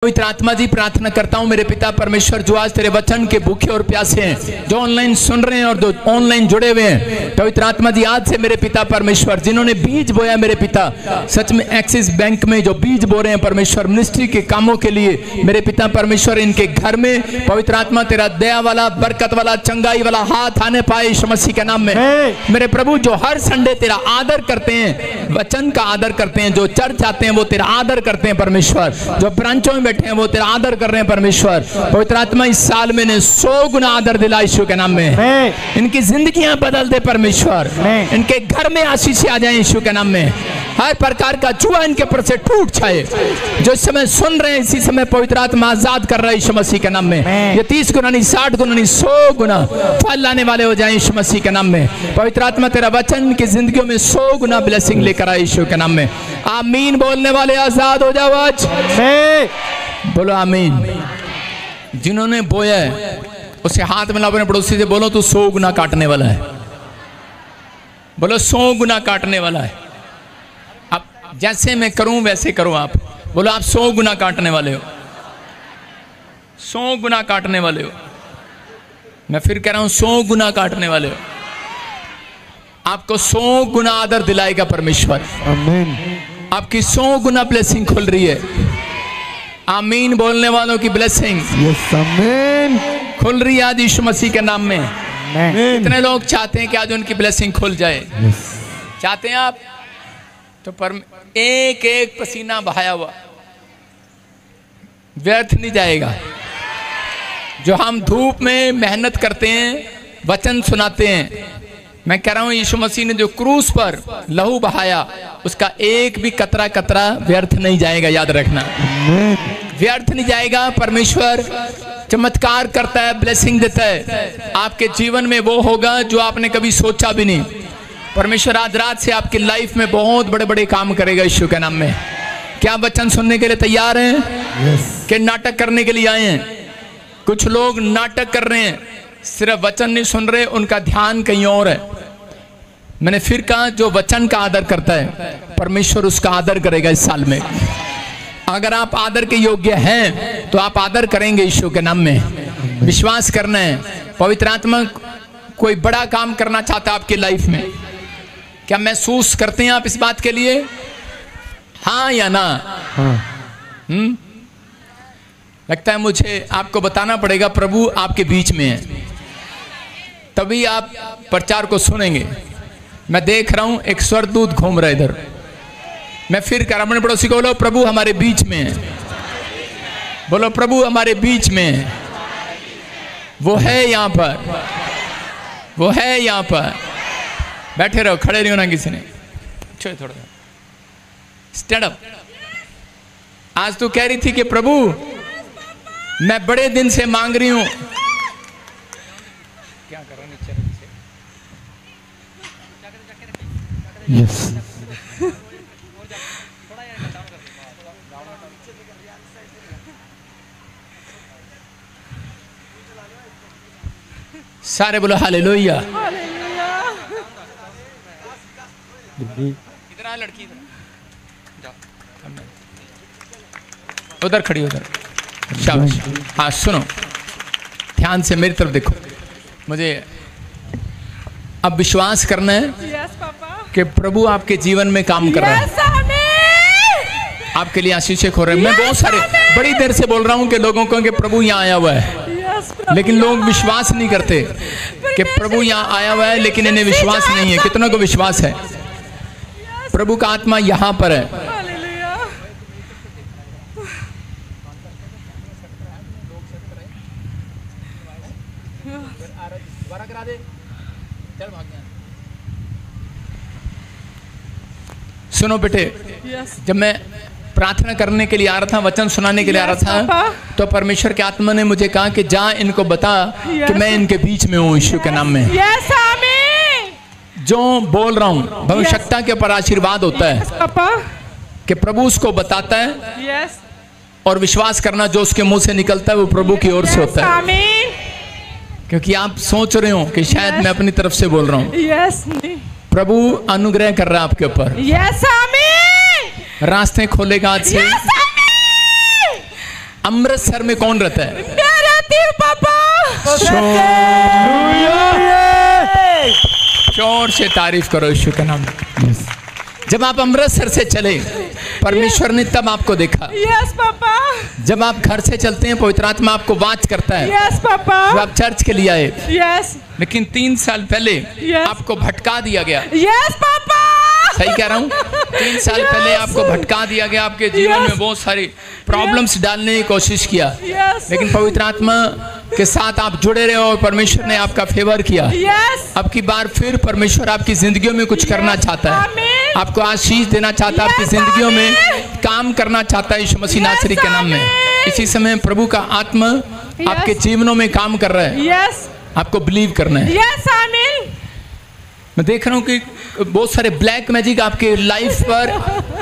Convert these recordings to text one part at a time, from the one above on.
पवित्र आत्मा जी, प्रार्थना करता हूँ मेरे पिता परमेश्वर, जो आज तेरे वचन के भूखे और प्यासे हैं, जो ऑनलाइन सुन रहे हैं और जो ऑनलाइन जुड़े हुए हैं, पवित्र आत्मा जी आज से मेरे पिता परमेश्वर, जिन्होंने बीज बोया मेरे पिता, सच में एक्सिस बैंक में जो बीज बो रहे हैं परमेश्वर मिनिस्ट्री के कामों के लिए, मेरे पिता परमेश्वर इनके घर में पवित्र आत्मा तेरा दया वाला, बरकत वाला, चंगाई वाला हाथ आने पाए यीशु मसीह के नाम में। मेरे प्रभु, जो हर संडे तेरा आदर करते हैं, वचन का आदर करते हैं, जो चर्च आते हैं वो तेरा आदर करते हैं परमेश्वर, जो ब्रांचों में बैठे हैं वो तेरा आदर कर रहे हैं परमेश्वर, पवित्र आत्मा इस साल में ने 100 गुना आदर दिला यीशु के नाम में। इनकी जिंदगियां बदल दे परमेश्वर, इनके घर में आशीष आ जाए यीशु के नाम में। हर प्रकार का चूहा इनके ऊपर से टूट जाए, जो इस समय सुन रहे हैं इसी समय पवित्र आत्मा आजाद कर रहा है यीशु मसीह के नाम में। ये 30 गुना नहीं, 60 गुना नहीं, 100 गुना फल लाने वाले हो जाए यीशु मसीह के नाम में। पवित्र आत्मा तेरा वचन की जिंदगियों में 100 गुना ब्लेसिंग लेकर आए यीशु के नाम में। आमीन बोलने वाले आजाद हो जाओ आज, बोलो आमीन। जिन्होंने बोया है उसे हाथ मिला, अपने पड़ोसी से बोलो तू 100 गुना काटने वाला है, बोलो 100 गुना काटने वाला है। अब जैसे मैं करूं वैसे करो आप, बोलो आप 100 गुना काटने वाले हो, 100 गुना काटने वाले हो। मैं फिर कह रहा हूं 100 गुना काटने वाले हो। आपको 100 गुना आदर दिलाएगा परमेश्वर, आमीन। आपकी 100 गुना ब्लेसिंग खुल रही है। आमीन बोलने वालों की ब्लेसिंग आमीन खुल रही है आज यीशु मसीह के नाम में। कितने लोग चाहते हैं कि आज उनकी ब्लेसिंग खुल जाए? चाहते हैं आप? तो एक एक पसीना बहाया हुआ व्यर्थ नहीं जाएगा। जो हम धूप में मेहनत करते हैं, वचन सुनाते हैं, मैं कह रहा हूं यीशु मसीह ने जो क्रूस पर लहू बहाया, उसका एक भी कतरा कतरा व्यर्थ नहीं जाएगा, याद रखना, व्यर्थ नहीं जाएगा। परमेश्वर चमत्कार करता है, ब्लेसिंग देता है। आपके जीवन में वो होगा जो आपने कभी सोचा भी नहीं। परमेश्वर आज रात से आपकी लाइफ में बहुत बड़े बड़े काम करेगा यीशु के नाम में। क्या वचन सुनने के लिए तैयार हैं? कि नाटक करने के लिए आए हैं? कुछ लोग नाटक कर रहे हैं, सिर्फ वचन नहीं सुन रहे, उनका ध्यान कहीं और है। मैंने फिर कहा, जो वचन का आदर करता है परमेश्वर उसका आदर करेगा इस साल में। अगर आप आदर के योग्य हैं तो आप आदर करेंगे यीशु के नाम में। विश्वास करना है, पवित्र आत्मा कोई बड़ा काम करना चाहता है आपकी लाइफ में। क्या महसूस करते हैं आप इस बात के लिए? हाँ या ना? लगता है मुझे आपको बताना पड़ेगा प्रभु आपके बीच में है, तभी आप प्रचार को सुनेंगे। मैं देख रहा हूं एक स्वर्गदूत घूम रहा है इधर। मैं फिर कर अपने पड़ोसी को बोलो प्रभु हमारे बीच में है, बोलो प्रभु हमारे बीच में है। वो है यहाँ पर, वो है यहाँ पर। बैठे रहो, खड़े नहीं होना किसी ने। चलो थोड़ा स्टैंड अप। आज तू कह रही थी कि प्रभु मैं बड़े दिन से मांग रही हूं। क्या कर रहा नीचे? यस सारे बोलो हालेलुया। इधर आ लड़की, इधर उधर खड़ी, उधर। शाबाश। हाँ सुनो, ध्यान से मेरी तरफ देखो। मुझे अब विश्वास करना है कि प्रभु आपके जीवन में काम कर रहा है, आपके लिए आशीषें खो रहे हैं। मैं बहुत सारे बड़ी देर से बोल रहा हूँ कि लोगों को कि प्रभु यहाँ आया हुआ है, लेकिन लोग विश्वास नहीं करते कि प्रभु यहाँ आया हुआ है, लेकिन इन्हें विश्वास नहीं है। कितनों को विश्वास है प्रभु का आत्मा यहाँ पर है? सुनो बेटे, जब मैं प्रार्थना करने के लिए आ रहा था, वचन सुनाने के लिए आ रहा था, तो परमेश्वर के आत्मा ने मुझे कहा कि जा इनको बता कि मैं इनके बीच में हूँ यीशु के नाम में। जो बोल रहा हूँ भविष्यता के ऊपर आशीर्वाद होता है कि प्रभु उसको बताता है, और विश्वास करना जो उसके मुंह से निकलता है वो प्रभु की ओर से होता है। क्योंकि आप सोच रहे हो कि शायद मैं अपनी तरफ से बोल रहा हूँ। प्रभु अनुग्रह कर रहा है आपके ऊपर। रास्ते खोलेगा आज से। अमृतसर में कौन रहता है? मैं रहती हूँ पापा। जोर से तारीफ करो यीशु के नाम में। जब आप अमृतसर से चले, परमेश्वर ने तब आपको देखा। Yes papa. जब आप घर से चलते हैं, पवित्र आत्मा आपको वाच करता है। Yes papa. जब आप चर्च के लिए आए, यस। लेकिन 3 साल पहले Yes. आपको भटका दिया गया। Yes papa. सही कह रहा हूँ? 3 साल पहले आपको भटका दिया गया, आपके जीवन में बहुत सारी प्रॉब्लम्स डालने की कोशिश किया, लेकिन पवित्र आत्मा के साथ आप जुड़े रहे और परमेश्वर ने आपका फेवर किया। अब की बार फिर परमेश्वर आपकी जिंदगियों में कुछ करना चाहता है, आपको आशीष देना चाहता है, आपकी जिंदगियों में काम करना चाहता है यीशु मसीह नासरी के नाम में। इसी समय प्रभु का आत्मा आपके जीवनों में काम कर रहा है, आपको बिलीव करना है। मैं देख रहा हूँ कि बहुत सारे ब्लैक मैजिक आपके लाइफ पर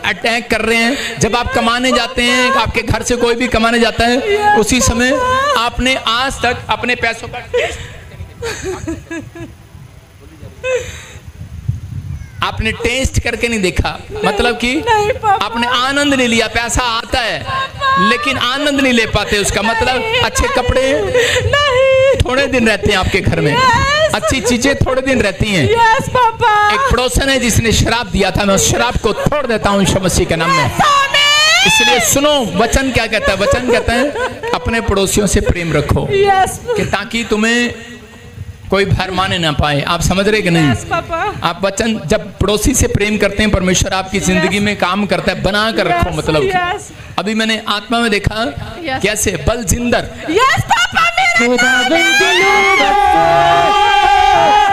अटैक कर रहे हैं। जब आप कमाने जाते हैं, आपके घर से कोई भी कमाने जाता है, उसी समय आपने आज तक अपने पैसों का आपने टेस्ट करके नहीं देखा। मतलब कि आपने आनंद नहीं लिया। पैसा आता है लेकिन आनंद नहीं ले पाते उसका। मतलब अच्छे कपड़े थोड़े दिन रहते हैं आपके घर में, अच्छी चीजें थोड़े दिन रहती हैं। एक पड़ोसन है जिसने शराब दिया था, मैं उस शराब को तोड़ देता हूँ यीशु मसीह के नाम में। इसलिए सुनो, वचन क्या कहता है? वचन कहता है अपने पड़ोसियों से प्रेम रखो, कि ताकि तुम्हें कोई भर माने ना पाए। आप समझ रहे कि नहीं? आप वचन जब पड़ोसी से प्रेम करते हैं, परमेश्वर आपकी जिंदगी में काम करता है। बना कर रखो। मतलब अभी मैंने आत्मा में देखा कैसे बलजिंदर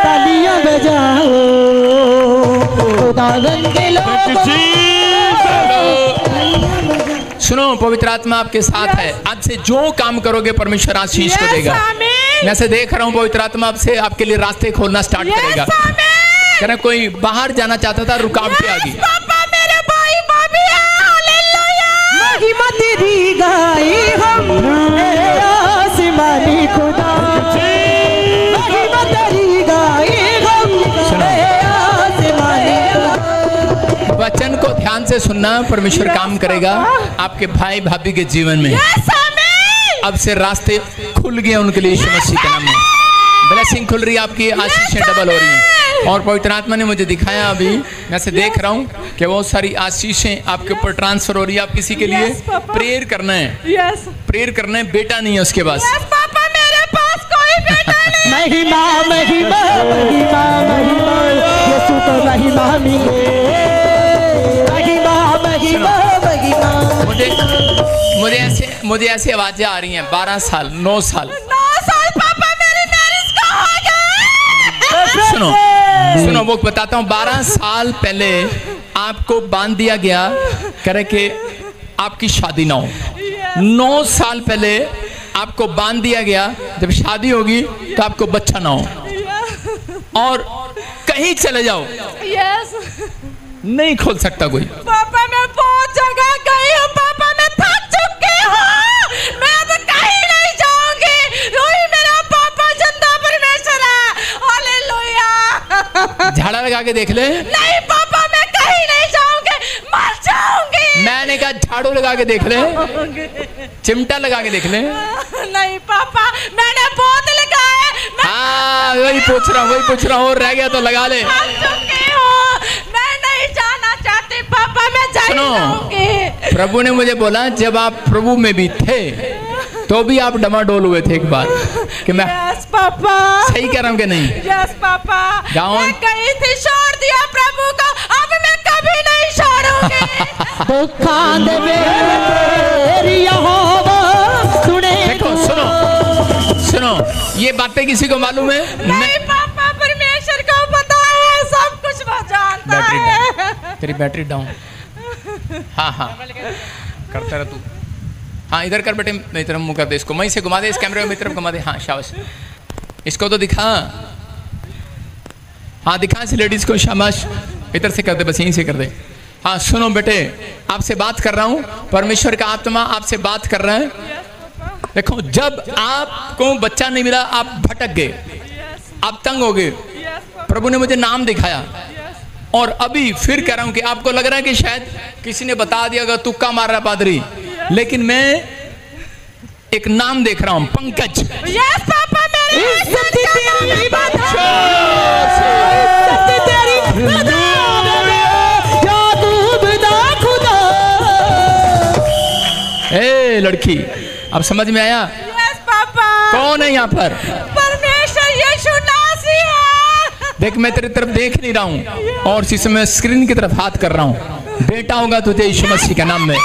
तालियां बजाओ, सुनो, पवित्र आत्मा आपके साथ है। आज से जो काम करोगे परमेश्वर आशीष को देगा। मैं से देख रहा हूँ पवित्र आत्मा आपसे आपके लिए रास्ते खोलना स्टार्ट करेगा। कह रहा कोई बाहर जाना चाहता था, रुकावटें आ गई। महिमा तेरी गाई हम आसमानी खुदा, महिमा तेरी गाई हम आसमानी। वचन को ध्यान से सुनना, परमेश्वर काम करेगा आपके भाई भाभी के जीवन में। अब से रास्ते खुल गए उनके लिए यीशु मसीह के नाम में। ब्लेसिंग खुल रही है, आपकी आशीषें डबल हो रही हैं। और पवित्र आत्मा ने मुझे दिखाया, अभी मैं से देख रहा हूँ कि बहुत सारी आशीषें आपके ऊपर ट्रांसफर हो रही है। आप किसी के लिए प्रेयर करना है, प्रेयर करना है। बेटा नहीं है उसके पास। मेरे पास कोई बेटा नहीं। महिमा महिमा महिमा महिमा, यीशु को महिमा मिले। महिमा महिमा महिमा। मुझे ऐसी आवाजें आ रही हैं। 12 साल 9 साल पापा मेरी मैरिज का हो गया। सुनो वो बताता हूँ। 12 साल पहले आपको बांध दिया गया करे कि आपकी शादी ना हो। 9 साल पहले आपको बांध दिया गया जब शादी होगी तो आपको बच्चा ना हो। और कहीं चले जाओ, नहीं खोल सकता कोई। पापा मैं बहुत जगह गई हूँ पापा, मैं थक चुकी हूँ। मैं अब कहीं नहीं जाऊंगी। वही मेरा पापा जिंदा परमेश्वर है। हालेलुया। झाड़ा लगा के देख ले। नहीं पापा मैं कहीं नहीं जाऊंगी, मर जाऊंगी। मैंने कहा झाड़ू लगा के देख ले, चिमटा लगा के देख ले। नहीं पापा मैंने बहुत लगाया। हाँ वही पूछ रहा हूँ। और रह गया तो लगा ले। पापा मैं जाऊंगी। प्रभु ने मुझे बोला जब आप प्रभु में भी थे तो भी आप डमाडोल हुए थे एक बार कि मैं पापा सही कह रहा हूँ कि नहीं? पापा मैं गई थी, छोड़ दिया प्रभु को, अब मैं कभी नहीं छोड़ूंगी। देखो सुनो, ये बातें किसी को मालूम है? नहीं पापा, परमेश्वर को पता है, सब कुछ वो जानता है। तेरी बैटरी डाउन। हाँ करता रह तू। हाँ इधर कर बेटे, मेरी तरफ मुंह कर दे इसको। वहीं से घुमा दे, इस कैमरे में मेरी तरफ घुमा दे। हाँ शाबाश, इसको तो दिखा। हाँ दिखा इस लेडीज को, शाबाश। इधर से कर दे, बस यहीं से कर दे। हाँ सुनो बेटे, आपसे बात कर रहा हूँ, परमेश्वर का आत्मा आपसे बात कर रहा है। देखो जब आपको बच्चा नहीं मिला, आप भटक गए, आप तंग हो गए। प्रभु ने मुझे नाम दिखाया और अभी फिर कह रहा हूं कि आपको लग रहा है कि शायद किसी ने बता दिया, अगर तुक्का मार रहा पादरी, लेकिन मैं एक नाम देख रहा हूं, पंकज। यस पापा, मेरे इज्जत तेरी बता, इज्जत तेरी बता, याकूब दा खुदा। ए लड़की, अब समझ में आया यस पापा। कौन है यहाँ पर? परमेश्वर यीशु नासी है। देख मैं तेरी तरफ देख नहीं रहा हूँ और इसी समय स्क्रीन की तरफ हाथ कर रहा हूँ। बेटा होगा तुझे यीशु मसीह के नाम में।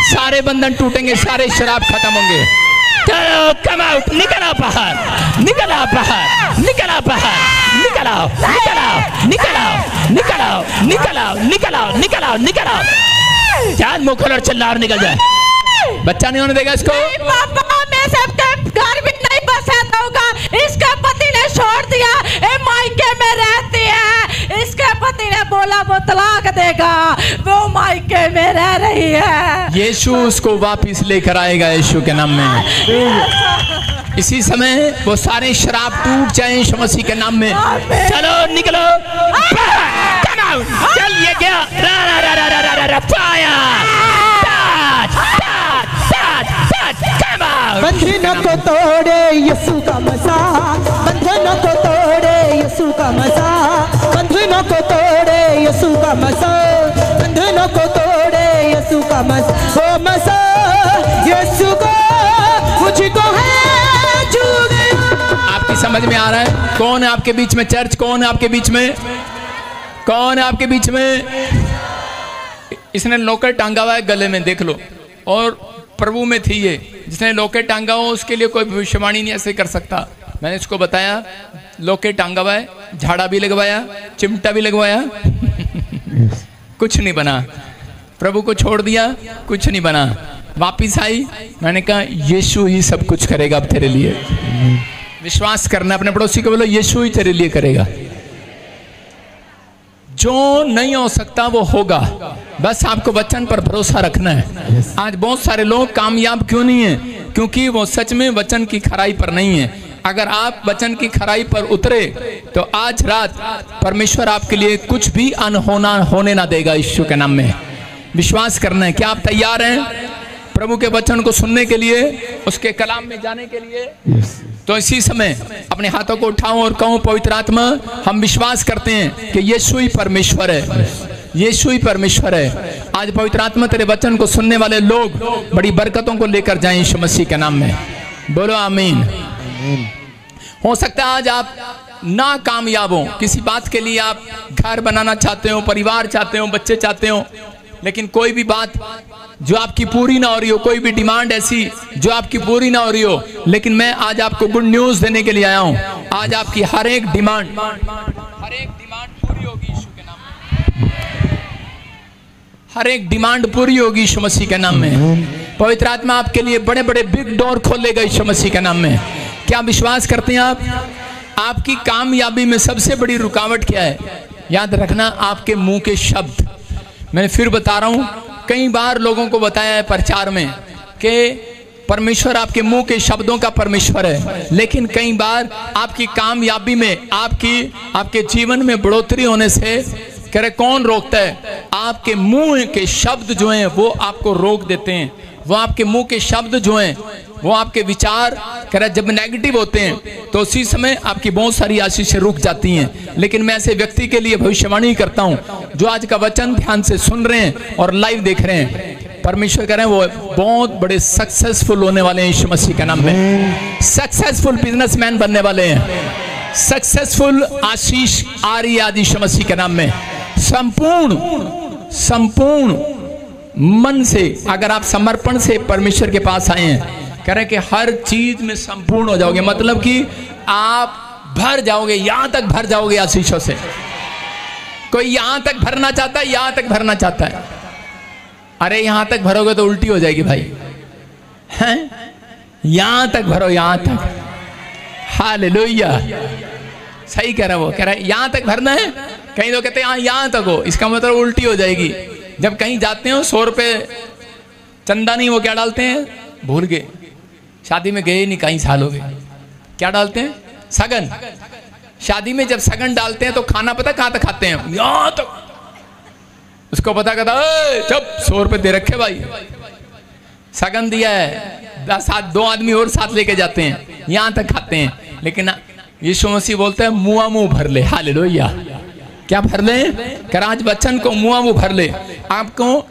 सारे बंधन टूटेंगे, सारे शराब खत्म होंगे। चलो कम आउट, निकल आओ बाहर, निकल आओ बाहर, निकल आओ बाहर, निकल आओ, निकल आओ, निकल आओ, निकल आओ, निकल आओ, निकल आओ, निकल आओ, निकल आओ। चार मुंह खोल और चिल्ला और निकल जाए। बच्चा नहीं होने देगा इसको। नहीं पापा, मैं सबके घर भी नहीं बसा दूंगा। इसके पति ने छोड़ दिया, ये मायके में रहती है। इसके पति ने बोला वो तलाक देगा, वो मायके में रह रही है। यीशु उसको वापिस लेकर आएगा यीशु के नाम में। इसी समय वो सारे शराब टूट जाए यीशु मसीह के नाम में। चलो निकलो, come out, चल ये क्या, बंधनों को तोड़े यीशु का मज़ाक, बंधनों को तोड़े यीशु का मज़ाक, बंधनों को तोड़े यीशु का मज़ाक, बंधनों को तोड़े यीशु का मज़ाक। वो मज़ाक यीशु को मुझको है छू गया। आपकी समझ में आ रहा है? कौन है आपके बीच में? चर्च कौन है आपके बीच में? कौन है आपके बीच में? इसने लॉकेट टांगा हुआ है गले में, देख लो। और प्रभु में थी ये, जिसने लॉकेट टांगा हो उसके लिए कोई भविष्यवाणी नहीं ऐसे कर सकता। मैंने इसको बताया, लॉकेट टांगा हुआ है, झाड़ा भी लगवाया, चिमटा भी लगवाया, कुछ नहीं बना। प्रभु को छोड़ दिया, कुछ नहीं बना। वापिस आई, मैंने कहा यीशु ही सब कुछ करेगा अब तेरे लिए। विश्वास करना, अपने पड़ोसी को बोलो यीशु ही तेरे लिए करेगा। जो नहीं हो सकता वो होगा, बस आपको वचन पर भरोसा रखना है। आज बहुत सारे लोग कामयाब क्यों नहीं है? क्योंकि वो सच में वचन की खराई पर नहीं है। अगर आप वचन की खराई पर उतरे तो आज रात परमेश्वर आपके लिए कुछ भी अनहोना होने ना देगा यीशु के नाम में। विश्वास करना है। क्या आप तैयार हैं प्रभु के वचन को सुनने के लिए, उसके कलाम में जाने के लिए? तो इसी समय अपने हाथों को उठाओ और कहो, पवित्र आत्मा, हम विश्वास करते हैं कि यीशु ही परमेश्वर है, यीशु ही परमेश्वर है। आज पवित्र आत्मा तेरे वचन को सुनने वाले लोग बड़ी बरकतों को लेकर जाएं यीशु मसीह के नाम में। बोलो आमीन। हो सकता है आज आप ना कामयाब हो, किसी बात के लिए आप घर बनाना चाहते हो, परिवार चाहते हो, बच्चे चाहते हो, लेकिन कोई भी बात जो आपकी पूरी ना हो रही हो, कोई भी डिमांड ऐसी जो आपकी पूरी ना हो रही हो, लेकिन मैं आज आपको गुड न्यूज देने के लिए आया हूं। आज आपकी हर एक डिमांड पूरी होगी यीशु के नाम में। हर एक डिमांड पूरी होगी यीशु मसीह के नाम में। पवित्र आत्मा आपके लिए बड़े बड़े बिग डोर खोलेगा यीशु मसीह के नाम में। क्या विश्वास करते हैं आप? आपकी कामयाबी में सबसे बड़ी रुकावट क्या है? याद रखना, आपके मुंह के शब्द। मैंने फिर बता रहा हूं, कई बार लोगों को बताया है प्रचार में कि परमेश्वर आपके मुंह के शब्दों का परमेश्वर है, लेकिन कई बार आपकी कामयाबी में, आपके जीवन में बढ़ोतरी होने से कह रहे कौन रोकता है? आपके मुंह के शब्द जो हैं वो आपको रोक देते हैं। वो आपके मुंह के शब्द जो हैं, वो आपके विचार कह रहे जब नेगेटिव होते हैं तो उसी समय आपकी बहुत सारी आशीषें रुक जाती हैं। लेकिन मैं ऐसे व्यक्ति के लिए भविष्यवाणी करता हूं जो आज का वचन ध्यान से सुन रहे हैं और लाइव देख रहे हैं। परमेश्वर कह रहे हैं वो बहुत बड़े सक्सेसफुल होने वाले हैं यीशु मसीह के नाम में। सक्सेसफुल बिजनेसमैन बनने वाले हैं, सक्सेसफुल आशीष आ रही है आज यीशु मसीह के नाम में। संपूर्ण मन से अगर आप समर्पण से परमेश्वर के पास आए हैं, कह रहे कि हर चीज में संपूर्ण हो जाओगे, मतलब कि आप भर जाओगे, यहां तक भर जाओगे आशीषों से। कोई यहां तक भरना चाहता है, यहां तक भरना चाहता है। अरे यहां तक भरोगे तो उल्टी हो जाएगी भाई, हैं? यहां तक भरो, यहां तक। हालेलुया, सही कह रहा है वो, कह रहा है यहां तक भरना है। कहीं लोग कहते हैं यहां तक हो, इसका मतलब उल्टी हो जाएगी। जब कहीं जाते हो 100 रुपए चंदा नहीं, वो क्या डालते हैं भूल गए, शादी में गए नहीं कई साल हो गए, क्या डालते हैं? सगन। शादी में जब सगन डालते हैं तो खाना पता कहां तक खाते हैं? यहां तक। उसको पता कहता चुप, 100 रुपए दे रखे भाई, सगन दिया है, साथ 2 आदमी और साथ लेके जाते हैं, यहाँ तक खाते हैं। लेकिन यीशु मसीह बोलते हैं मुआ मुंह भर ले। हालेलुया। क्या भर ले? आज वचन को मुआ मुंह भर ले। आपको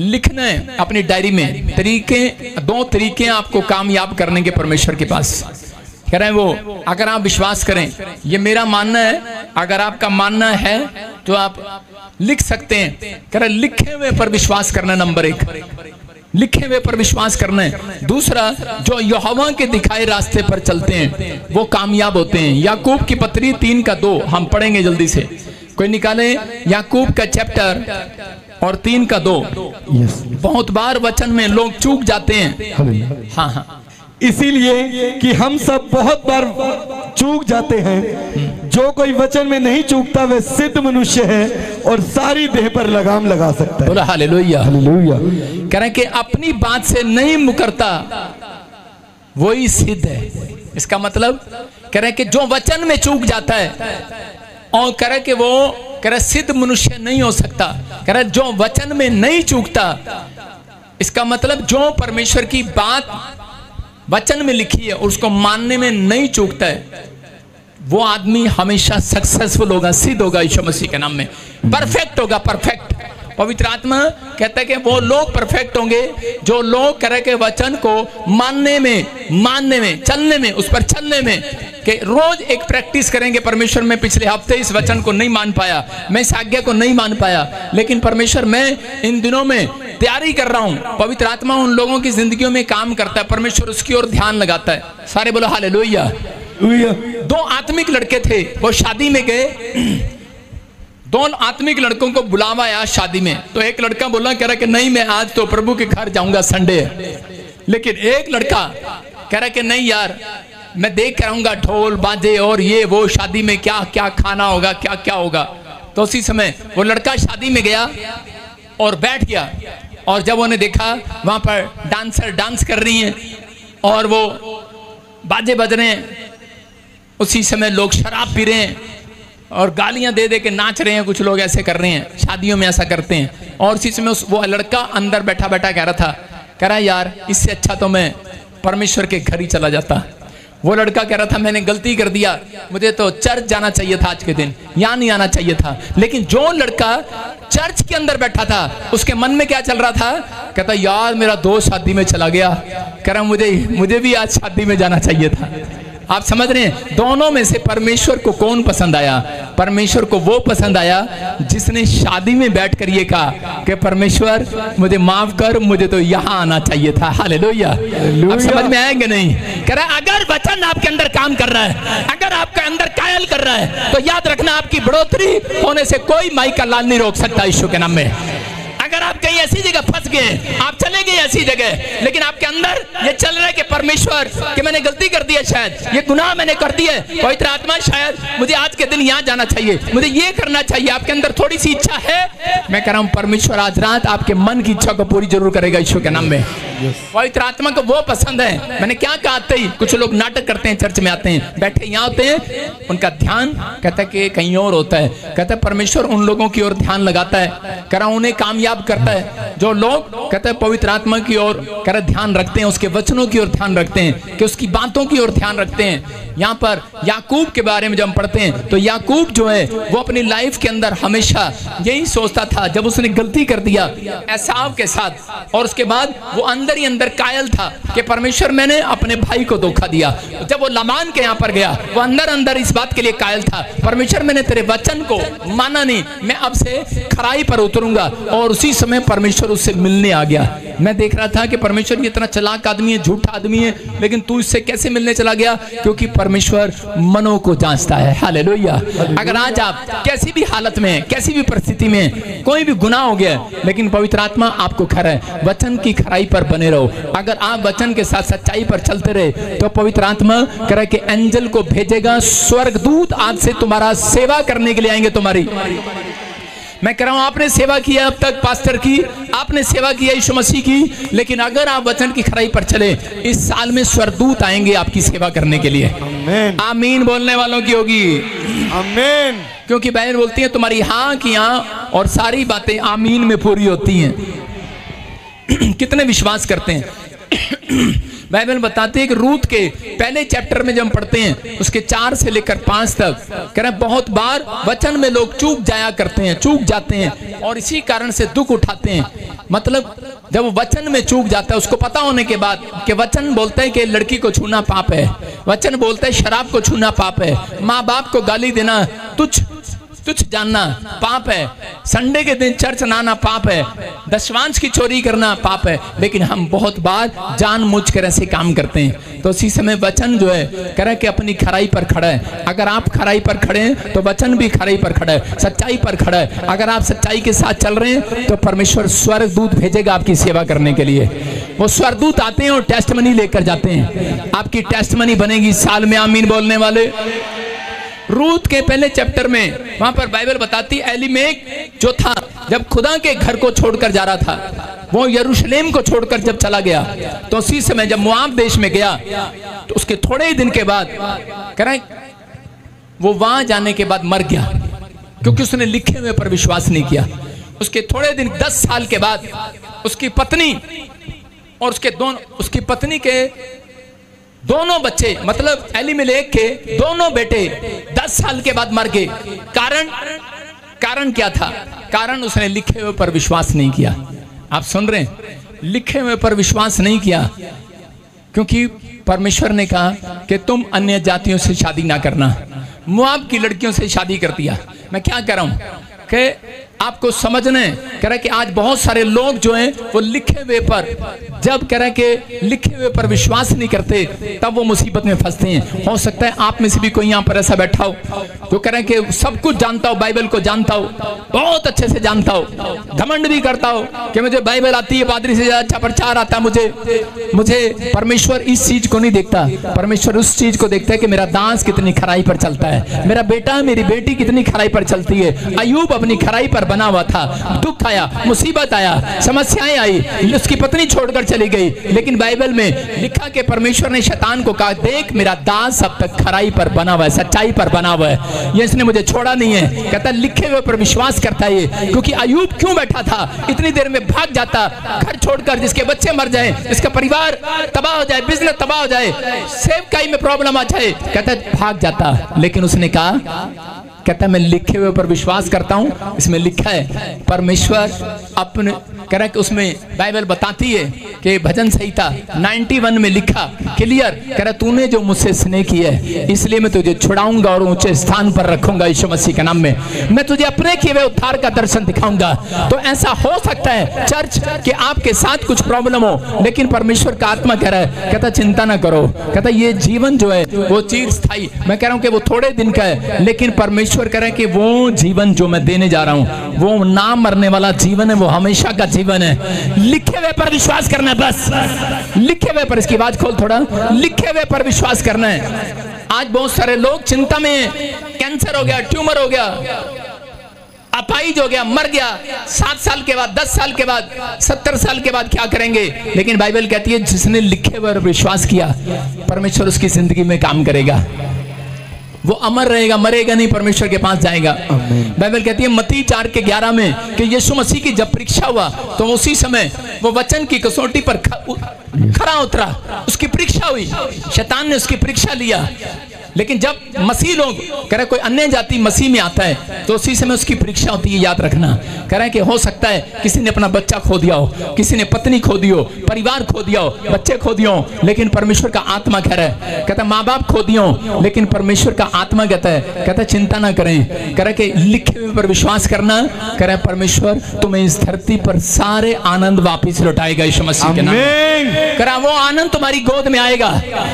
लिखना है अपनी डायरी में तरीके, 2 तरीके आपको कामयाब करने के परमेश्वर के पास। कह रहे हैं वो, अगर आप विश्वास करें, ये मेरा मानना है, अगर आपका मानना है तो आप लिख सकते हैं। कह रहे लिखे हुए पर विश्वास करना, नंबर 1 लिखे हुए पर विश्वास करना है। दूसरा, जो यहोवा के दिखाए रास्ते पर चलते हैं वो कामयाब होते हैं। याकूब की पत्री 3:2 हम पढ़ेंगे जल्दी से। कोई निकाले याकूब का चैप्टर और 3:2। बहुत बार वचन में लोग चूक जाते हैं। हाँ, इसीलिए कि हम सब बहुत बार चूक जाते हैं। जो कोई वचन में नहीं चूकता वह सिद्ध मनुष्य है और सारी देह पर लगाम लगा सकता है। बोला हालेलुया। हालेलुया। कह रहे हैं कि अपनी बात से नहीं मुकरता वही सिद्ध है। इसका मतलब कह रहे हैं कि जो वचन में चूक जाता है और कह रहे कि वो कह रहे सिद्ध मनुष्य नहीं हो सकता। कह रहे जो वचन में नहीं चूकता, इसका मतलब जो परमेश्वर की बात वचन में लिखी है उसको मानने में नहीं चूकता है, वो आदमी हमेशा सक्सेसफुल होगा, सिद्ध होगा यीशु मसीह के नाम में, परफेक्ट होगा। परफेक्ट पवित्र आत्मा कहता है कि वो लोग परफेक्ट होंगे जो लोग कह के वचन को मानने में चलने में, उस पर चलने में, कि रोज एक प्रैक्टिस करेंगे। परमेश्वर मैं पिछले हफ्ते इस वचन को नहीं मान पाया, मैं इस आज्ञा को नहीं मान पाया, लेकिन परमेश्वर मैं इन दिनों में तैयारी कर रहा हूं। पवित्र आत्मा उन लोगों की जिंदगियों में काम करता है, परमेश्वर उसकी ओर ध्यान लगाता है। सारे बोलो हालेलुया। 2 आत्मिक लड़के थे, वो शादी में गए। 2 आत्मिक लड़कों को बुलावा आया शादी में। तो एक लड़का बोला, कह रहा कि नहीं मैं आज तो प्रभु के घर जाऊंगा, संडे है। लेकिन एक लड़का कह रहा कि नहीं यार, मैं देख कर आऊंगा ढोल बाजे और ये वो, शादी में क्या क्या खाना होगा, क्या क्या होगा। तो उसी समय वो लड़का शादी में गया और बैठ गया, और जब उन्हें देखा वहां पर डांसर डांस कर रही हैं और वो बाजे बज रहे हैं, उसी समय लोग शराब पी रहे हैं और गालियां दे दे के नाच रहे हैं। कुछ लोग ऐसे कर रहे हैं, शादियों में ऐसा करते हैं। और इसी समय वो लड़का अंदर बैठा बैठा कह रहा था, कह रहा यार इससे अच्छा तो मैं परमेश्वर के घर ही चला जाता। वो लड़का कह रहा था मैंने गलती कर दिया, मुझे तो चर्च जाना चाहिए था, आज के दिन यहाँ नहीं आना चाहिए था। लेकिन जो लड़का चर्च के अंदर बैठा था उसके मन में क्या चल रहा था? कहता यार मेरा दोस्त शादी में चला गया, कह रहा मुझे भी आज शादी में जाना चाहिए था। आप समझ रहे हैं, दोनों में से परमेश्वर को कौन पसंद आया? परमेश्वर को वो पसंद आया जिसने शादी में बैठकर ये कहा कि परमेश्वर मुझे माफ कर, मुझे तो यहाँ आना चाहिए था। हालेलुया। अब समझ में आएगा नहीं? कह रहा है अगर वचन आपके अंदर काम कर रहा है, अगर आपके अंदर कायल कर रहा है, तो याद रखना आपकी बढ़ोतरी होने से कोई माई का लाल नहीं रोक सकता यीशु के नाम में। अगर आप कहीं ऐसी जगह फंस गए, आप चले गए ऐसी जगह, लेकिन आपके अंदर ये चल रहा है कि परमेश्वर कि मैंने गलती कर दी है, शायद ये गुनाह मैंने कर दिया है, पवित्र आत्मा शायद मुझे आज के दिन यहाँ जाना चाहिए, मुझे ये करना चाहिए, आपके अंदर थोड़ी सी इच्छा है, मैं कह रहा हूँ परमेश्वर आज रात आपके मन की इच्छा को पूरी जरूर करेगा यीशु के नाम में। पवित्र आत्मा को वो पसंद है। मैंने क्या कहा था, कुछ लोग नाटक करते हैं, चर्च में आते हैं, बैठे यहाँ होते हैं, उनका ध्यान कहता है कि कहीं और होता है। कहता है परमेश्वर उन लोगों की ओर ध्यान लगाता है, कह रहा हूं उन्हें कामयाब करता है जो लोग कहते हैं पवित्र आत्मा की ओर कह रहे ध्यान रखते हैं, उसके वचनों की ओर ध्यान रखते हैं, कि उसकी बातों की ओर ध्यान रखते हैं। यहाँ पर याकूब के बारे में जब हम पढ़ते हैं तो याकूब जो है वो अपनी लाइफ के अंदर हमेशा यही सोचता था, जब उसने गलती कर दिया एसाव के साथ, और उसके बाद वो अंदर ही अंदर कायल था कि परमेश्वर मैंने अपने भाई को धोखा दिया। जब वो लामान के यहाँ पर गया, वो अंदर अंदर इस बात के लिए कायल था, परमेश्वर मैंने तेरे वचन को माना नहीं, मैं अब से खराई पर उतरूंगा। और उसी समय परमेश्वर उससे मिलने आ गया। मैं देख रहा था कि परमेश्वर इतना चालाक आदमी है, झूठा आदमी है, लेकिन तू इससे कैसे मिलने चला गया? क्योंकि परमेश्वर मनों को जांचता है। हालेलुया। अगर आज आप कैसी भी हालत में, कैसी भी परिस्थिति में, कोई भी गुनाह हो गया, लेकिन पवित्र आत्मा आपको खा रहा है, वचन की खराई पर बने रहो। अगर आप वचन के साथ सच्चाई पर चलते रहे तो पवित्र आत्मा कह रहा है कि एंजल को भेजेगा, स्वर्गदूत आज से तुम्हारा सेवा करने के लिए आएंगे तुम्हारी। मैं कह रहा हूं आपने सेवा किया अब तक, पास्टर की आपने सेवा किया यीशु मसीह की, लेकिन अगर आप वचन की खराई पर चले, इस साल में स्वर्गदूत आएंगे आपकी सेवा करने के लिए। आमीन। आमीन बोलने वालों की होगी आमीन। क्योंकि बहन बोलती है तुम्हारी हाँ की हाँ और सारी बातें आमीन में पूरी होती हैं। कितने विश्वास करते हैं? बाइबल बताती है कि रूत के पहले चैप्टर में जब हम पढ़ते हैं उसके 4 से लेकर 5 तक कह रहे बहुत बार वचन में लोग चूक जाया करते हैं, चूक जाते हैं और इसी कारण से दुख उठाते हैं। मतलब जब वो वचन में चूक जाता है उसको पता होने के बाद कि वचन बोलता है कि लड़की को छूना पाप है, वचन बोलता है शराब को छूना पाप है, माँ बाप को गाली देना तुच्छ जानना पाप है, संडे के दिन चर्च ना आना पाप है, दशवांश की चोरी करना पाप है, लेकिन हम बहुत बार जानबूझकर ऐसे काम करते हैं। तो उसी समय वचन जो है कह रहा है कि अपनी खराई पर खड़ा है। अगर आप खराई पर खड़े हैं तो वचन भी खराई पर खड़ा है, सच्चाई पर खड़ा है। अगर आप सच्चाई के साथ चल रहे हैं तो परमेश्वर स्वर्गदूत भेजेगा आपकी सेवा करने के लिए। वो स्वर्गदूत आते हैं और टेस्टमनी लेकर जाते हैं, आपकी टेस्टमनी बनेगी साल में। आमीन बोलने वाले। रूत के पहले चैप्टर में वहां पर बाइबल बताती एलीमेक जो था जब खुदा के घर को छोड़कर जा रहा था, वो यरूशलेम को छोड़कर जब चला गया तो उसी समय जब मोआब देश में गया तो उसके थोड़े ही दिन के बाद कह रहे वो वहां जाने के बाद मर गया क्योंकि उसने लिखे हुए पर विश्वास नहीं किया। उसके थोड़े दिन 10 साल के बाद उसकी पत्नी और उसकी पत्नी के दोनों बच्चे मतलब एलीमेलेक के दोनों बेटे 10 साल के बाद मर गए। कारण क्या था? कारण उसने लिखे हुए पर विश्वास नहीं किया। आप सुन रहे हैं? लिखे हुए पर विश्वास नहीं किया क्योंकि परमेश्वर ने कहा कि तुम अन्य जातियों से शादी ना करना। मोआब की लड़कियों से शादी कर दिया। मैं क्या कर रहा हूं कि आपको समझना है, कह रहा है कि आज बहुत सारे लोग जो हैं वो लिखे हुए पर जब कह रहा है कि लिखे हुए पर विश्वास नहीं करते तब वो मुसीबत में फंसते हैं। हो सकता है आप में से भी कोई यहाँ पर ऐसा बैठा हो जो कह रहा है कि सब कुछ जानता हो, बाइबल को जानता हो, बहुत अच्छे से जानता हो, घमंड भी करता हो कि मुझे बाइबल आती है, पादरी से ज्यादा अच्छा प्रचार आता है मुझे। परमेश्वर इस चीज को नहीं देखता, परमेश्वर उस चीज को देखता है कि मेरा दास कितनी खराई पर चलता है, मेरा बेटा मेरी बेटी कितनी खराई पर चलती है। अय्यूब अपनी खराई पर बना हुआ था, दुख आया, मुसीबत आया, समस्याएं आई, उसकी पत्नी छोड़कर चली गई, लेकिन बाइबल में लिखा कि परमेश्वर ने शैतान को कहा देख मेरा दास अब तक खराई पर बना हुआ है, सच्चाई पर बना हुआ है, ये इसने मुझे छोड़ा नहीं है। कहता लिखे हुए पर विश्वास करता है। क्योंकि अय्यूब क्यों बैठा था, इतनी देर में भाग जाता घर छोड़कर, जिसके बच्चे मर जाए, इसका परिवार तबाह हो जाए, बिजनेस तबाह हो जाए, सेवकाई में प्रॉब्लम आ जाए, कहता भाग जाता। लेकिन उसने कहा, कहता मैं लिखे हुए पर विश्वास करता हूं। इसमें लिखा है परमेश्वर अपने कह रहा है कि उसमें बाइबल बताती है कि भजन संहिता 91 में लिखा क्लियर, कह रहा तूने जो मुझसे स्नेह की है इसलिए मैं तुझे छुड़ाऊंगा और ऊंचे स्थान पर रखूंगा यीशु मसीह के नाम में। मैं तुझे अपने किए हुए उद्धार का दर्शन दिखाऊंगा। तो ऐसा हो सकता है चर्च कि आपके साथ कुछ प्रॉब्लम हो, लेकिन परमेश्वर का आत्मा कह रहा है, कहता चिंता ना करो, कहता ये जीवन जो है वो चिरस्थायी, मैं कह रहा हूं कि वो थोड़े दिन का है, लेकिन परमेश्वर कह रहा है कि वो जीवन जो मैं देने जा रहा हूं वो ना मरने वाला जीवन है, वो हमेशा का जीवन है। लिखे हुए पर विश्वास करना है, बस लिखे हुए पर। इसकी आवाज खोल थोड़ा, लिखे हुए पर विश्वास करना है। आज बहुत सारे लोग चिंता में, कैंसर हो गया, ट्यूमर हो गया, अपाइज हो गया, मर गया, 7 साल के बाद, 10 साल के बाद, 70 साल के बाद क्या करेंगे? लेकिन बाइबल कहती है जिसने लिखे हुए पर विश्वास किया परमेश्वर उसकी जिंदगी में काम करेगा, वो अमर रहेगा, मरेगा नहीं, परमेश्वर के पास जाएगा। बाइबल कहती है मत्ती 4:11 में कि यीशु मसीह की जब परीक्षा हुआ तो उसी समय वो वचन की कसौटी पर खरा उतरा, उसकी परीक्षा हुई, शैतान ने उसकी परीक्षा लिया। लेकिन जब मसीह लोग कह रहे कोई अन्य जाति मसीह में आता है तो उसी समय उसकी परीक्षा होती है, याद रखना। कह रहे हैं कि हो सकता है किसी ने अपना बच्चा खो दिया हो, किसी ने पत्नी खो दी हो, परिवार खो दिया हो, बच्चे खो दिए हो, लेकिन परमेश्वर का आत्मा कह रहा है, कहता माँ बाप खो दिए हो, लेकिन परमेश्वर का आत्मा कहता चिंता ना करें, कह रहा कि लिखे हुए पर विश्वास करना। कह रहा है परमेश्वर तुम्हें इस धरती पर सारे आनंद वापिस लौटाएगा यीशु मसीह के नाम में। कह रहा वो आनंद तुम्हारी गोद में आएगा,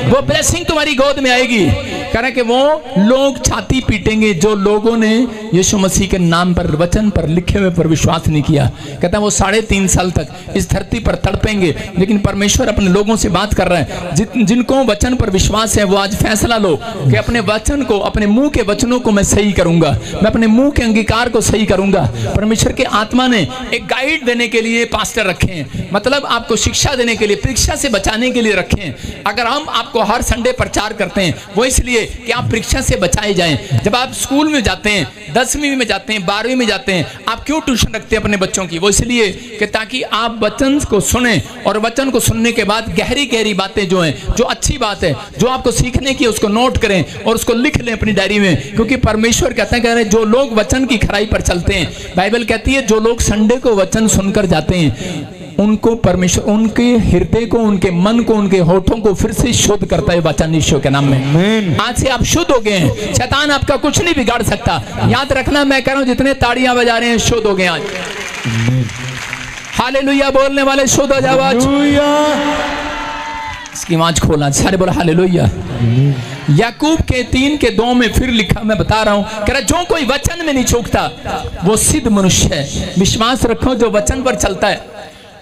वो ब्लेसिंग तुम्हारी गोद में आएगी। कह रहा कि वो लोग छाती पीटेंगे जो लोगों ने यीशु मसीह के नाम पर, वचन पर, लिखे हुए पर विश्वास नहीं किया। कहता वो 3.5 साल तक इस धरती पर तड़पेंगे, लेकिन परमेश्वर अपने लोगों से बात कर रहा है जिनको वचन पर विश्वास है वो आज फैसला लो कि अपने वचन को, अपने मुंह के वचनों को मैं सही करूंगा, मैं अपने मुंह के अंगीकार को सही करूंगा। परमेश्वर के आत्मा ने एक गाइड देने के लिए पास्टर रखे हैं, मतलब आपको शिक्षा देने के लिए, परीक्षा से बचाने के लिए रखे हैं। अगर हम आपको हर संडे प्रचार करते हैं वो इसलिए कि आप परीक्षा से बचाए जाएं। जब आप स्कूल में जाते हैं, 10वीं में जाते हैं, 12वीं में जाते हैं, आप क्यों ट्यूशन रखते हैं अपने बच्चों की? वो इसलिए कि ताकि आप वचन को सुने और वचन को सुनने के बाद गहरी गहरी बातें जो हैं, जो अच्छी बात है, जो आपको सीखने की, उसको नोट करें और उसको लिख लें अपनी डायरी में। क्योंकि परमेश्वर कहते हैं जो लोग वचन की खराई पर चलते हैं, बाइबल कहती है जो लोग संडे को वचन सुनकर जाते हैं उनको परमेश्वर उनके हृदय को, उनके मन को, उनके होठों को फिर से शुद्ध करता है वचन यीशु के नाम में। आज से आप शुद्ध हो गए हैं, शैतान आपका कुछ नहीं बिगाड़ सकता। याद रखना, मैं कह रहा हूं जितने ताड़ियां बजा रहे हैं शुद्ध हो गए आज। हालेलुया बोलने वाले शुद्ध हो जाओ आज। इसकी आवाज खोलना, सारे बोला हालेलुया। याकूब के 3:2 में फिर लिखा, मैं बता रहा हूं, कह रहा जो कोई वचन में नहीं चूकता वो सिद्ध मनुष्य है। विश्वास रखो जो वचन पर चलता है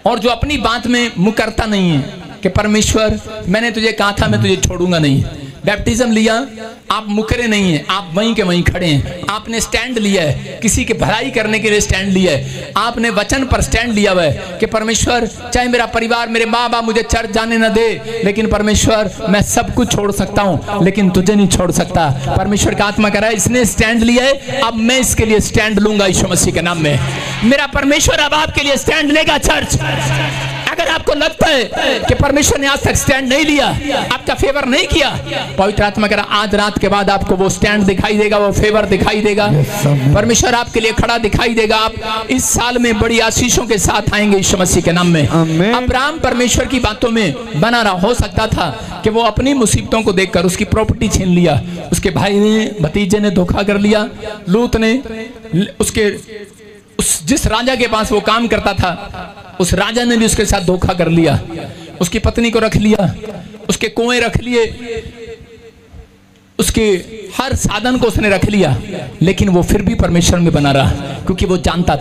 और जो अपनी बात में मुकरता नहीं है कि परमेश्वर मैंने तुझे कहा था मैं तुझे छोड़ूंगा नहीं। बैप्टिज्म लिया, आप मुकरे नहीं हैं, आप वहीं के वहीं खड़े हैं। आपने स्टैंड लिया है, किसी की भलाई करने के लिए स्टैंड लिया है। आपने वचन पर स्टैंड लिया हुआ है कि परमेश्वर चाहे मेरा परिवार, मेरे माँ बाप मुझे चर्च जाने न दे, लेकिन परमेश्वर मैं सब कुछ छोड़ सकता हूँ लेकिन तुझे नहीं छोड़ सकता। परमेश्वर का आत्मा कह रहा है इसने स्टैंड लिया है, अब मैं इसके लिए स्टैंड लूंगा यीशु मसीह के नाम में। मेरा परमेश्वर अब आपके लिए स्टैंड लेगा। चर्च, अगर आपको लगता है कि परमेश्वर ने आज तक स्टैंड नहीं लिया, आपका फेवर नहीं किया, पवित्र आत्मा कह रहा आज रात के बाद आपको वो स्टैंड दिखाई देगा, वो फेवर दिखाई देगा। परमेश्वर आपके लिए खड़ा दिखाई देगा। आप इस साल में बड़ी आशीषों के साथ आएंगे यीशु मसीह के नाम में। अब्राहम परमेश्वर की बातों में बना रहा, हो सकता था कि वो अपनी मुसीबतों को देखकर उसकी प्रॉपर्टी छीन लिया, उसके भाई ने, भतीजे ने धोखा कर लिया, लूत ने उसके जिस राजा के पास वो काम करता था उस राजा ने भी उसके साथ धोखा कर लिया, उसकी पत्नी को रख लिया, उसके कुएं रख लिए, उसके हर साधन को उसने रख लिया, लेकिन वो फिर भी परमेश्वर में बना रहा क्योंकि वो जानता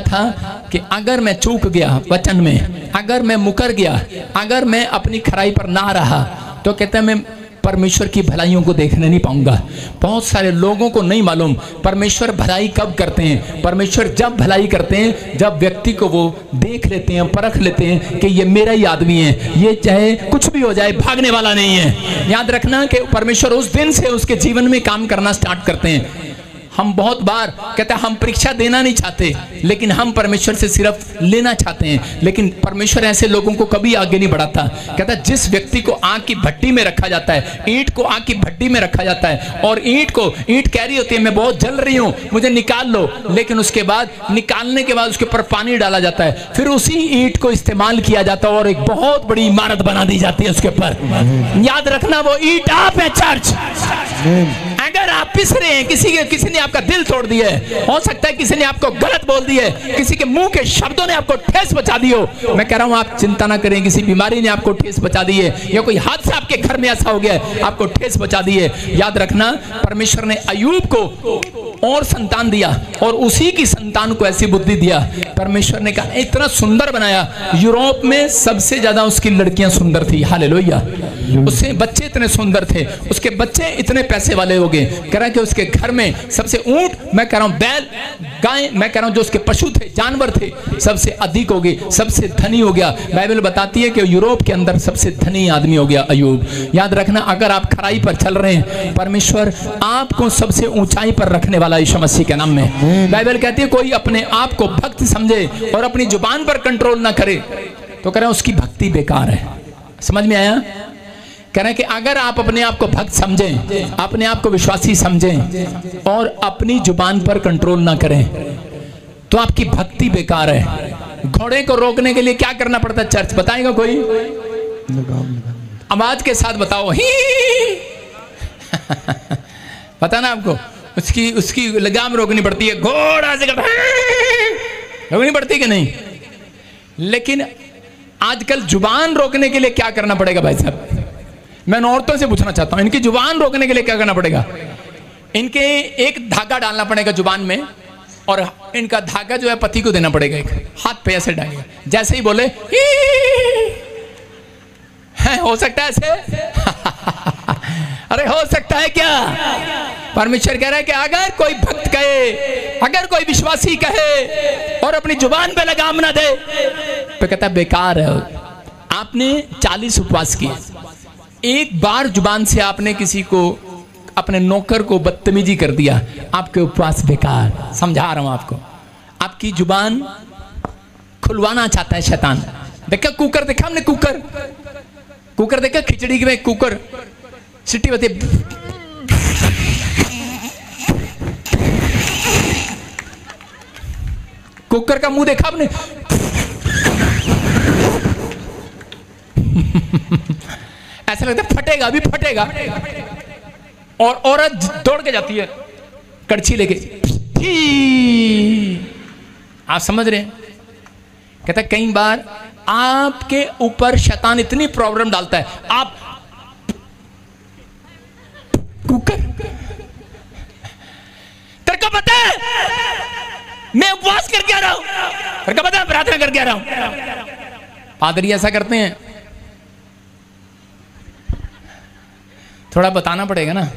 था कि अगर मैं चूक गया वचन में, अगर मैं मुकर गया, अगर मैं अपनी खराई पर ना रहा तो कहते हैं मैं परमेश्वर की भलाइयों को देखने नहीं पाऊंगा। बहुत सारे लोगों को नहीं मालूम परमेश्वर भलाई कब करते हैं। परमेश्वर जब भलाई करते हैं जब व्यक्ति को वो देख लेते हैं, परख लेते हैं कि ये मेरा ही आदमी है, ये चाहे कुछ भी हो जाए भागने वाला नहीं है। याद रखना कि परमेश्वर उस दिन से उसके जीवन में काम करना स्टार्ट करते हैं। हम बहुत बार कहते हैं हम परीक्षा देना नहीं चाहते, लेकिन हम परमेश्वर से सिर्फ लेना चाहते हैं। लेकिन परमेश्वर ऐसे लोगों को कभी आगे नहीं बढ़ाता। कहता है जिस व्यक्ति को आग की भट्टी में रखा जाता है, ईंट को आग की भट्टी में रखा जाता है और ईंट कह रही होती है मैं बहुत जल रही हूँ मुझे निकाल लो, लेकिन उसके बाद निकालने के बाद उसके ऊपर पानी डाला जाता है, फिर उसी ईंट को इस्तेमाल किया जाता है और एक बहुत बड़ी इमारत बना दी जाती है उसके ऊपर। याद रखना वो ईंट आप है। चर्च, अगर आप पिस रहे हैं, किसी ने आपका दिल तोड़ दिया है, हो सकता है किसी ने आपको गलत बोल दिया है, किसी के मुंह के शब्दों ने आपको ठेस पहुंचा दी हो, मैं कह रहा हूं आप चिंता ना करें। किसी बीमारी ने आपको ठेस पहुंचा दी है या कोई हादसा आपके घर में ऐसा हो गया है आपको ठेस पहुंचा दी है, याद रखना परमेश्वर ने अय्यूब को और संतान दिया और उसी की संतान को ऐसी बुद्धि दिया। परमेश्वर ने कहा इतना सुंदर बनाया, यूरोप में सबसे ज्यादा उसकी लड़कियां सुंदर थी। हालेलुया, उसके बच्चे इतने सुंदर थे, उसके बच्चे इतने पैसे वाले हो गए। कह रहा कि उसके घर में सबसे ऊंट, मैं कह रहा हूं बैल, गाय, मैं कह रहा हूं जो उसके पशु थे, जानवर थे, सबसे अधिक हो गए, सबसे धनी हो गया। बाइबल बताती है कि यूरोप के अंदर सबसे धनी आदमी हो गया अय्यूब। याद रखना अगर आप खराई पर चल रहे हैं, परमेश्वर आपको सबसे ऊंचाई पर रखने वाला यीशु मसीह के नाम में। बाइबल कहती है कोई अपने आप को भक्त समझे और अपनी जुबान पर कंट्रोल ना करे तो कह रहे उसकी भक्ति बेकार है। समझ में आया? कह रहे हैं कि अगर आप अपने आप को भक्त समझें, अपने आप को विश्वासी समझें और अपनी जुबान पर कंट्रोल ना करें तो आपकी भक्ति बेकार है। घोड़े को रोकने के लिए क्या करना पड़ता है? चर्च बताएगा कोई? आवाज के साथ बताओ ही पता ना आपको, उसकी लगाम रोकनी पड़ती है, घोड़ा से रोकनी पड़ती कि नहीं? लेकिन आजकल जुबान रोकने के लिए क्या करना पड़ेगा भाई साहब? मैं औरतों से पूछना चाहता हूं इनकी जुबान रोकने के लिए क्या करना पड़ेगा? इनके एक धागा डालना पड़ेगा जुबान में और इनका धागा जो है पति को देना पड़ेगा, एक हाथ पे ऐसे डालेगा, जैसे ही बोले है, हो सकता है ऐसे अरे हो सकता है क्या? परमेश्वर कह रहा है कि अगर कोई भक्त कहे, अगर कोई विश्वासी कहे और अपनी जुबान पे लगाम ना दे तो कहता बेकार है। आपने 40 उपवास किए, एक बार जुबान से आपने किसी को, अपने नौकर को बदतमीजी कर दिया, आपके उपवास बेकार। समझा रहा हूं आपको, आपकी जुबान खुलवाना चाहता है शैतान। देखा कुकर, देखा हमने कुकर, कुकर देखा, खिचड़ी में कुकर सीटी बजे, कुकर का मुंह देखा आपने? ऐसा लगता है फटेगा, अभी फटेगा। और औरत दौड़ के जाती है कड़छी लेके, आप समझ रहे हैं? कहता है कई बार आपके ऊपर शैतान इतनी प्रॉब्लम डालता है, आप कुकर, तेरे को पता है मैं उपवास करके आ रहा हूं, तेरे को पता है प्रार्थना करके आ रहा हूं। पादरी ऐसा करते हैं, थोड़ा बताना पड़ेगा ना।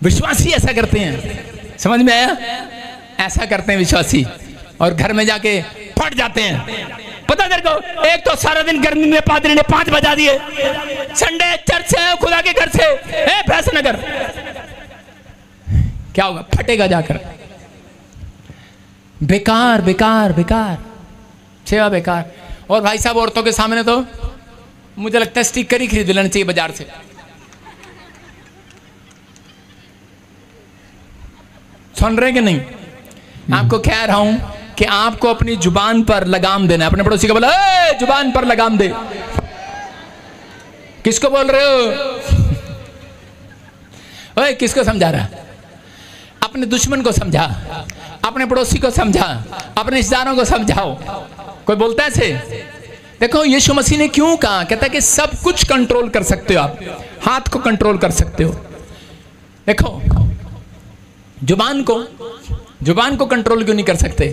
विश्वासी ऐसा करते हैं, समझ में आया? ऐसा करते हैं विश्वासी, और घर में जाके फट जाते हैं। पता तेरे को, एक तो सारा दिन गर्मी में पादरी ने 5 बजा दिए, संडे चर्च से, खुदा के घर से, फैसनगर, क्या होगा? फटेगा जाकर। बेकार बेकार बेकार, सेवा बेकार। और भाई साहब औरतों के सामने तो मुझे लगता है स्टिकर ही खरीद लेना चाहिए बाजार से। सुन रहे कि नहीं? आपको कह रहा हूं कि आपको अपनी जुबान पर लगाम देना है। अपने पड़ोसी को बोला, जुबान पर लगाम दे। किसको बोल रहे हो? ओए, किसको समझा रहा? अपने दुश्मन को समझा, अपने पड़ोसी को समझा, अपने रिश्तेदारों को समझाओ। कोई बोलता है ऐसे? देखो यीशु मसीह ने क्यों कहा, कहता है कि सब कुछ कंट्रोल कर सकते हो आप, हाथ को कंट्रोल कर सकते हो। देखो जुबान को कंट्रोल क्यों नहीं कर सकते?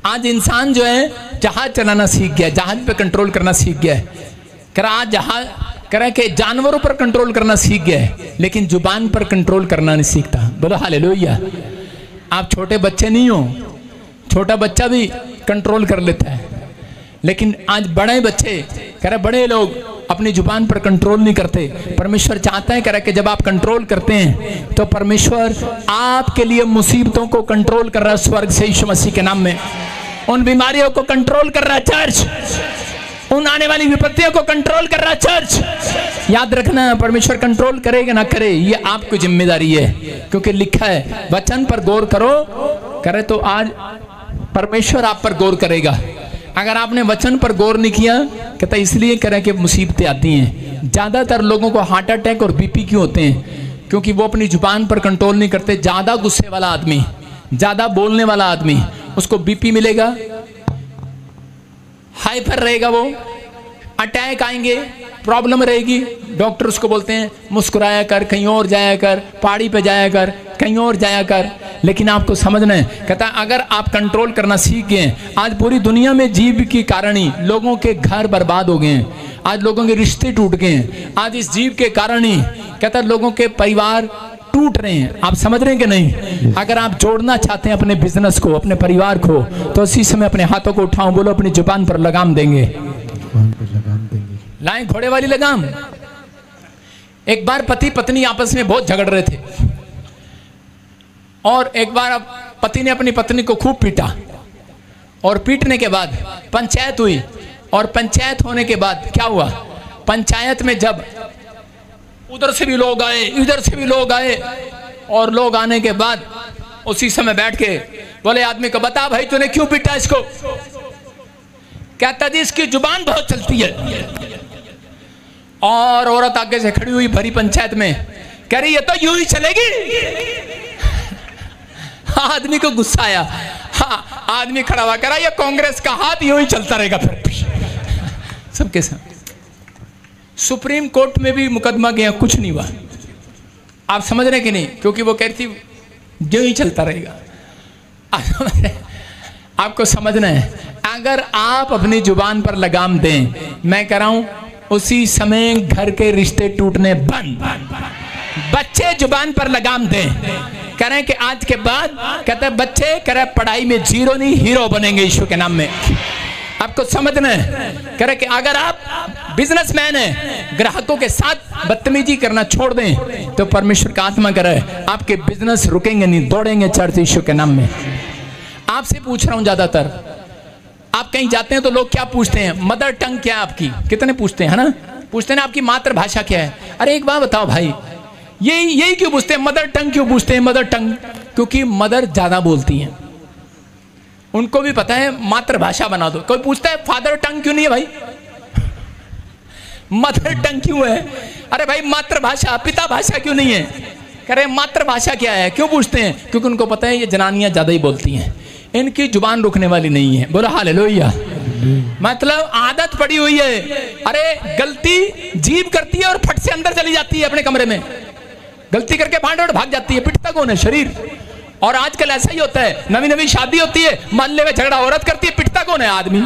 आज इंसान जो है जहाज चलाना सीख गया, जहाज पे कंट्रोल करना सीख गया है। कह रहा कि जानवरों पर कंट्रोल करना सीख गया है, लेकिन जुबान पर कंट्रोल करना नहीं सीखता। बोलो हालेलुया। आप छोटे बच्चे नहीं हो, छोटा बच्चा भी कंट्रोल कर लेता है, लेकिन आज बड़े बच्चे, कह रहे बड़े लोग अपनी जुबान पर कंट्रोल नहीं करते। परमेश्वर चाहता है, कह रहा है कि जब आप कंट्रोल करते हैं तो परमेश्वर आपके लिए मुसीबतों को कंट्रोल कर रहा है स्वर्ग से, यीशु मसीह के नाम में। उन बीमारियों को कंट्रोल कर रहा है चर्च, उन आने वाली विपत्तियों को कंट्रोल कर रहा है चर्च। याद रखना, परमेश्वर कंट्रोल करेगा ना करे ये आपकी जिम्मेदारी है, क्योंकि लिखा है वचन पर गौर करो, करे तो आज परमेश्वर आप पर गौर करेगा। अगर आपने वचन पर गौर नहीं किया, कहता इसलिए करें कि मुसीबतें आती हैं। ज्यादातर लोगों को हार्ट अटैक और बीपी क्यों होते हैं? क्योंकि वो अपनी जुबान पर कंट्रोल नहीं करते। ज्यादा गुस्से वाला आदमी, ज्यादा बोलने वाला आदमी, उसको बीपी मिलेगा, हाइपर रहेगा, वो अटैक आएंगे, प्रॉब्लम रहेगी। डॉक्टर उसको बोलते हैं मुस्कुराया कर, कहीं और जाया कर, पहाड़ी पे जाया कर, कहीं और जाया कर। लेकिन आपको समझना है, कहता अगर आप कंट्रोल करना सीख गए, आज पूरी दुनिया में जीव के कारण ही लोगों के घर बर्बाद हो गए हैं, आज लोगों के रिश्ते टूट गए हैं, आज इस जीव के कारण ही कहता लोगों के परिवार टूट रहे हैं। आप समझ रहे हैं कि नहीं? अगर आप जोड़ना चाहते हैं अपने बिजनेस को, अपने परिवार को, तो उसी समय अपने हाथों को उठाओ, बोलो अपनी जुबान पर लगाम देंगे। लाएं घोड़े वाली लगाम। एक बार पति पत्नी आपस में बहुत झगड़ रहे थे, और एक बार पति ने अपनी पत्नी को खूब पीटा, और पीटने के बाद पंचायत हुई, और पंचायत होने के बाद क्या हुआ? पंचायत में जब उधर से भी लोग आए, इधर से भी लोग आए, और लोग आने के बाद उसी समय बैठ के बोले आदमी को, बता भाई तूने क्यों पीटा इसको? कहता जी इसकी जुबान बहुत चलती है। और औरत आगे से खड़ी हुई भरी पंचायत में, कह रही ये तो यूं ही चलेगी। आदमी को गुस्सा आया। हाँ, आदमी खड़ा हुआ कह रहा ये कांग्रेस का हाथ यूं ही चलता रहेगा फिर सबके साथ। सुप्रीम कोर्ट में भी मुकदमा गया, कुछ नहीं हुआ। आप समझ रहे कि नहीं? क्योंकि वो कहती यूं ही चलता रहेगा। आपको समझना है, अगर आप अपनी जुबान पर लगाम दें, मैं कह रहा हूं उसी समय घर के रिश्ते टूटने बंद, बच्चे जुबान पर लगाम दें, कह रहे हैं कि आज के बाद कहते हैं बच्चे कह रहे पढ़ाई में जीरो नहीं हीरो बनेंगे यीशु के नाम में। आपको समझना है, कह रहे कि अगर आप बिजनेसमैन हैं, ग्राहकों के साथ बदतमीजी करना छोड़ दें तो परमेश्वर का आत्मा कह रहा है आपके बिजनेस रुकेंगे नहीं, दौड़ेंगे चर्च यीशु के नाम में। आपसे पूछ रहा हूं, ज्यादातर आप कहीं जाते हैं तो लोग क्या पूछते हैं? मदर टंग क्या है आपकी? कितने पूछते हैं, है ना? पूछते हैं ना आपकी मातृभाषा क्या है? अरे एक बात बताओ भाई, यही क्यों पूछते हैं? मदर टंग क्यों पूछते हैं? मदर टंग क्योंकि मदर ज्यादा बोलती हैं, उनको भी पता है मातृभाषा बना दो। कोई पूछता है फादर टंग क्यों नहीं है भाई? मदर टंग क्यों है? अरे भाई मातृभाषा, पिता भाषा क्यों नहीं है? कह रहे मातृभाषा क्या है? क्यों पूछते हैं? क्योंकि उनको पता है ये जनानियां ज्यादा ही बोलती हैं, इनकी जुबान रुकने वाली नहीं है। बोलो हालेलुया। मतलब आदत पड़ी हुई है, अरे गलती जीभ करती है और फट से अंदर चली जाती है अपने कमरे में, गलती करके भाग जाती है, पिटता कौन है? शरीर। और आजकल ऐसा ही होता है, नवी नवी शादी होती है, मोहल्ले में झगड़ा औरत करती है, पिटता कौन है? आदमी।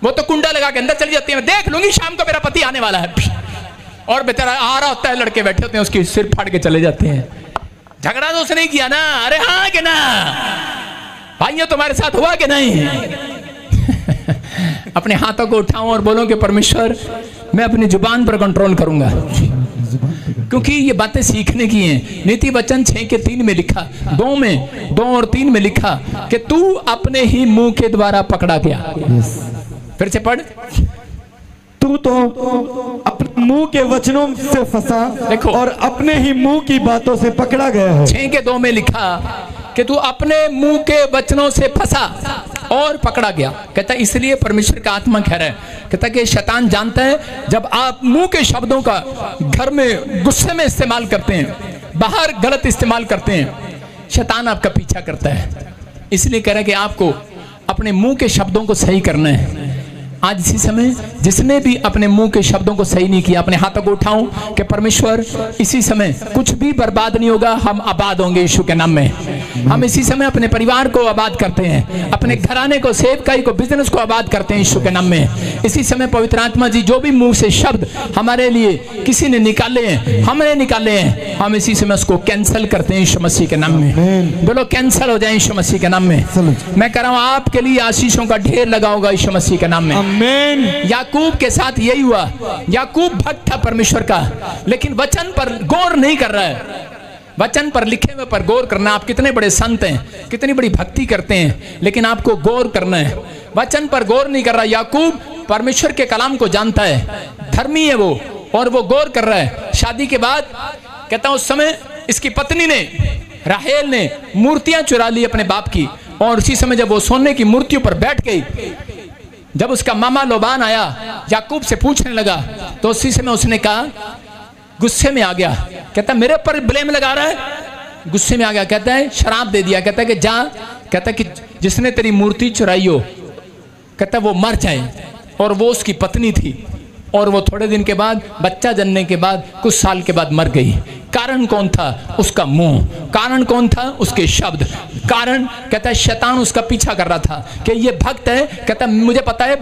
वो तो कुंडा लगा के अंदर चली जाती है, मैं देख लूंगी शाम को मेरा पति आने वाला है, और बेचारा आ रहा होता है, लड़के बैठे होते हैं, उसकी सिर फाड़ के चले जाते हैं। झगड़ा तो उसने किया ना, अरे हाँ कि ना भाइयों, तुम्हारे साथ हुआ कि नहीं? अपने हाथों को उठाओ और बोलो कि परमेश्वर मैं अपनी जुबान पर कंट्रोल करूंगा, क्योंकि ये बातें सीखने की हैं। नीति वचन 6:3 में लिखा, 2 और 3 में लिखा कि तू अपने ही मुंह के द्वारा पकड़ा गया। फिर से पढ़, तू तो अपने मुंह के वचनों से फंसा, देखो, और अपने ही मुंह की बातों से पकड़ा गया है। 6:2 में लिखा कि तू अपने मुंह के वचनों से फंसा और पकड़ा गया। कहता है इसलिए परमेश्वर का आत्मा कह रहा है, कहता है कि शैतान जानता है जब आप मुंह के शब्दों का घर में गुस्से में इस्तेमाल करते हैं, बाहर गलत इस्तेमाल करते हैं, शैतान आपका पीछा करता है। इसलिए कह रहा है कि आपको अपने मुंह के शब्दों को सही करना है। आज इसी समय जिसने भी अपने मुंह के शब्दों को सही नहीं किया, अपने हाथों को उठाऊं कि परमेश्वर इसी समय कुछ भी बर्बाद नहीं होगा, हम आबाद होंगे यीशु के नाम में। हम इसी समय अपने परिवार को आबाद करते हैं, अपने घराने को, सेवकाई को, बिजनेस को आबाद करते हैं यीशु के नाम में। इसी समय पवित्र आत्मा जी जो भी मुंह से शब्द हमारे लिए किसी ने निकाले हैं, हमने निकाले हैं, हम इसी समय उसको कैंसिल करते हैं यीशु मसीह के नाम में। बोलो कैंसिल हो जाए यीशु मसीह के नाम में। मैं कह रहा हूं आपके लिए आशीषों का ढेर लगा होगा यीशु मसीह के नाम में। याकूब के साथ यही हुआ। याकूब भक्त था परमेश्वर का, लेकिन वचन पर गौर नहीं कर रहा है। वचन पर लिखे हुए पर गौर करना। आप कितने बड़े संत हैं, कितनी बड़ी भक्ति करते हैं, लेकिन आपको गौर करना है। वचन पर गौर नहीं कर रहा। याकूब परमेश्वर के कलाम को जानता है, धर्मी है वो, और वो गौर कर रहा है। शादी के बाद कहता हूं उस समय इसकी पत्नी ने, राहेल ने मूर्तियां चुरा ली अपने बाप की, और उसी समय जब वो सोने की मूर्तियों पर बैठ गई, जब उसका मामा लोबान आया याकूब से पूछने लगा, तो उसी समय उसने कहा, गुस्से में आ गया, कहता मेरे पर ब्लेम लगा रहा है, गुस्से में आ गया, कहता है शराब दे दिया, कहता है कि जा, कहता है कि जिसने तेरी मूर्ति चुराई हो, कहता है वो मर जाए। और वो उसकी पत्नी थी, और वो थोड़े दिन के बाद, बच्चा जन्ने के बाद, कुछ साल के बाद मर गई। कारण कौन था? उसका मुंह। कारण कौन था? उसके शब्द। कारण कहता है शैतान उसका पीछा कर रहा था कि ये भक्त है, कहता मुझे पता है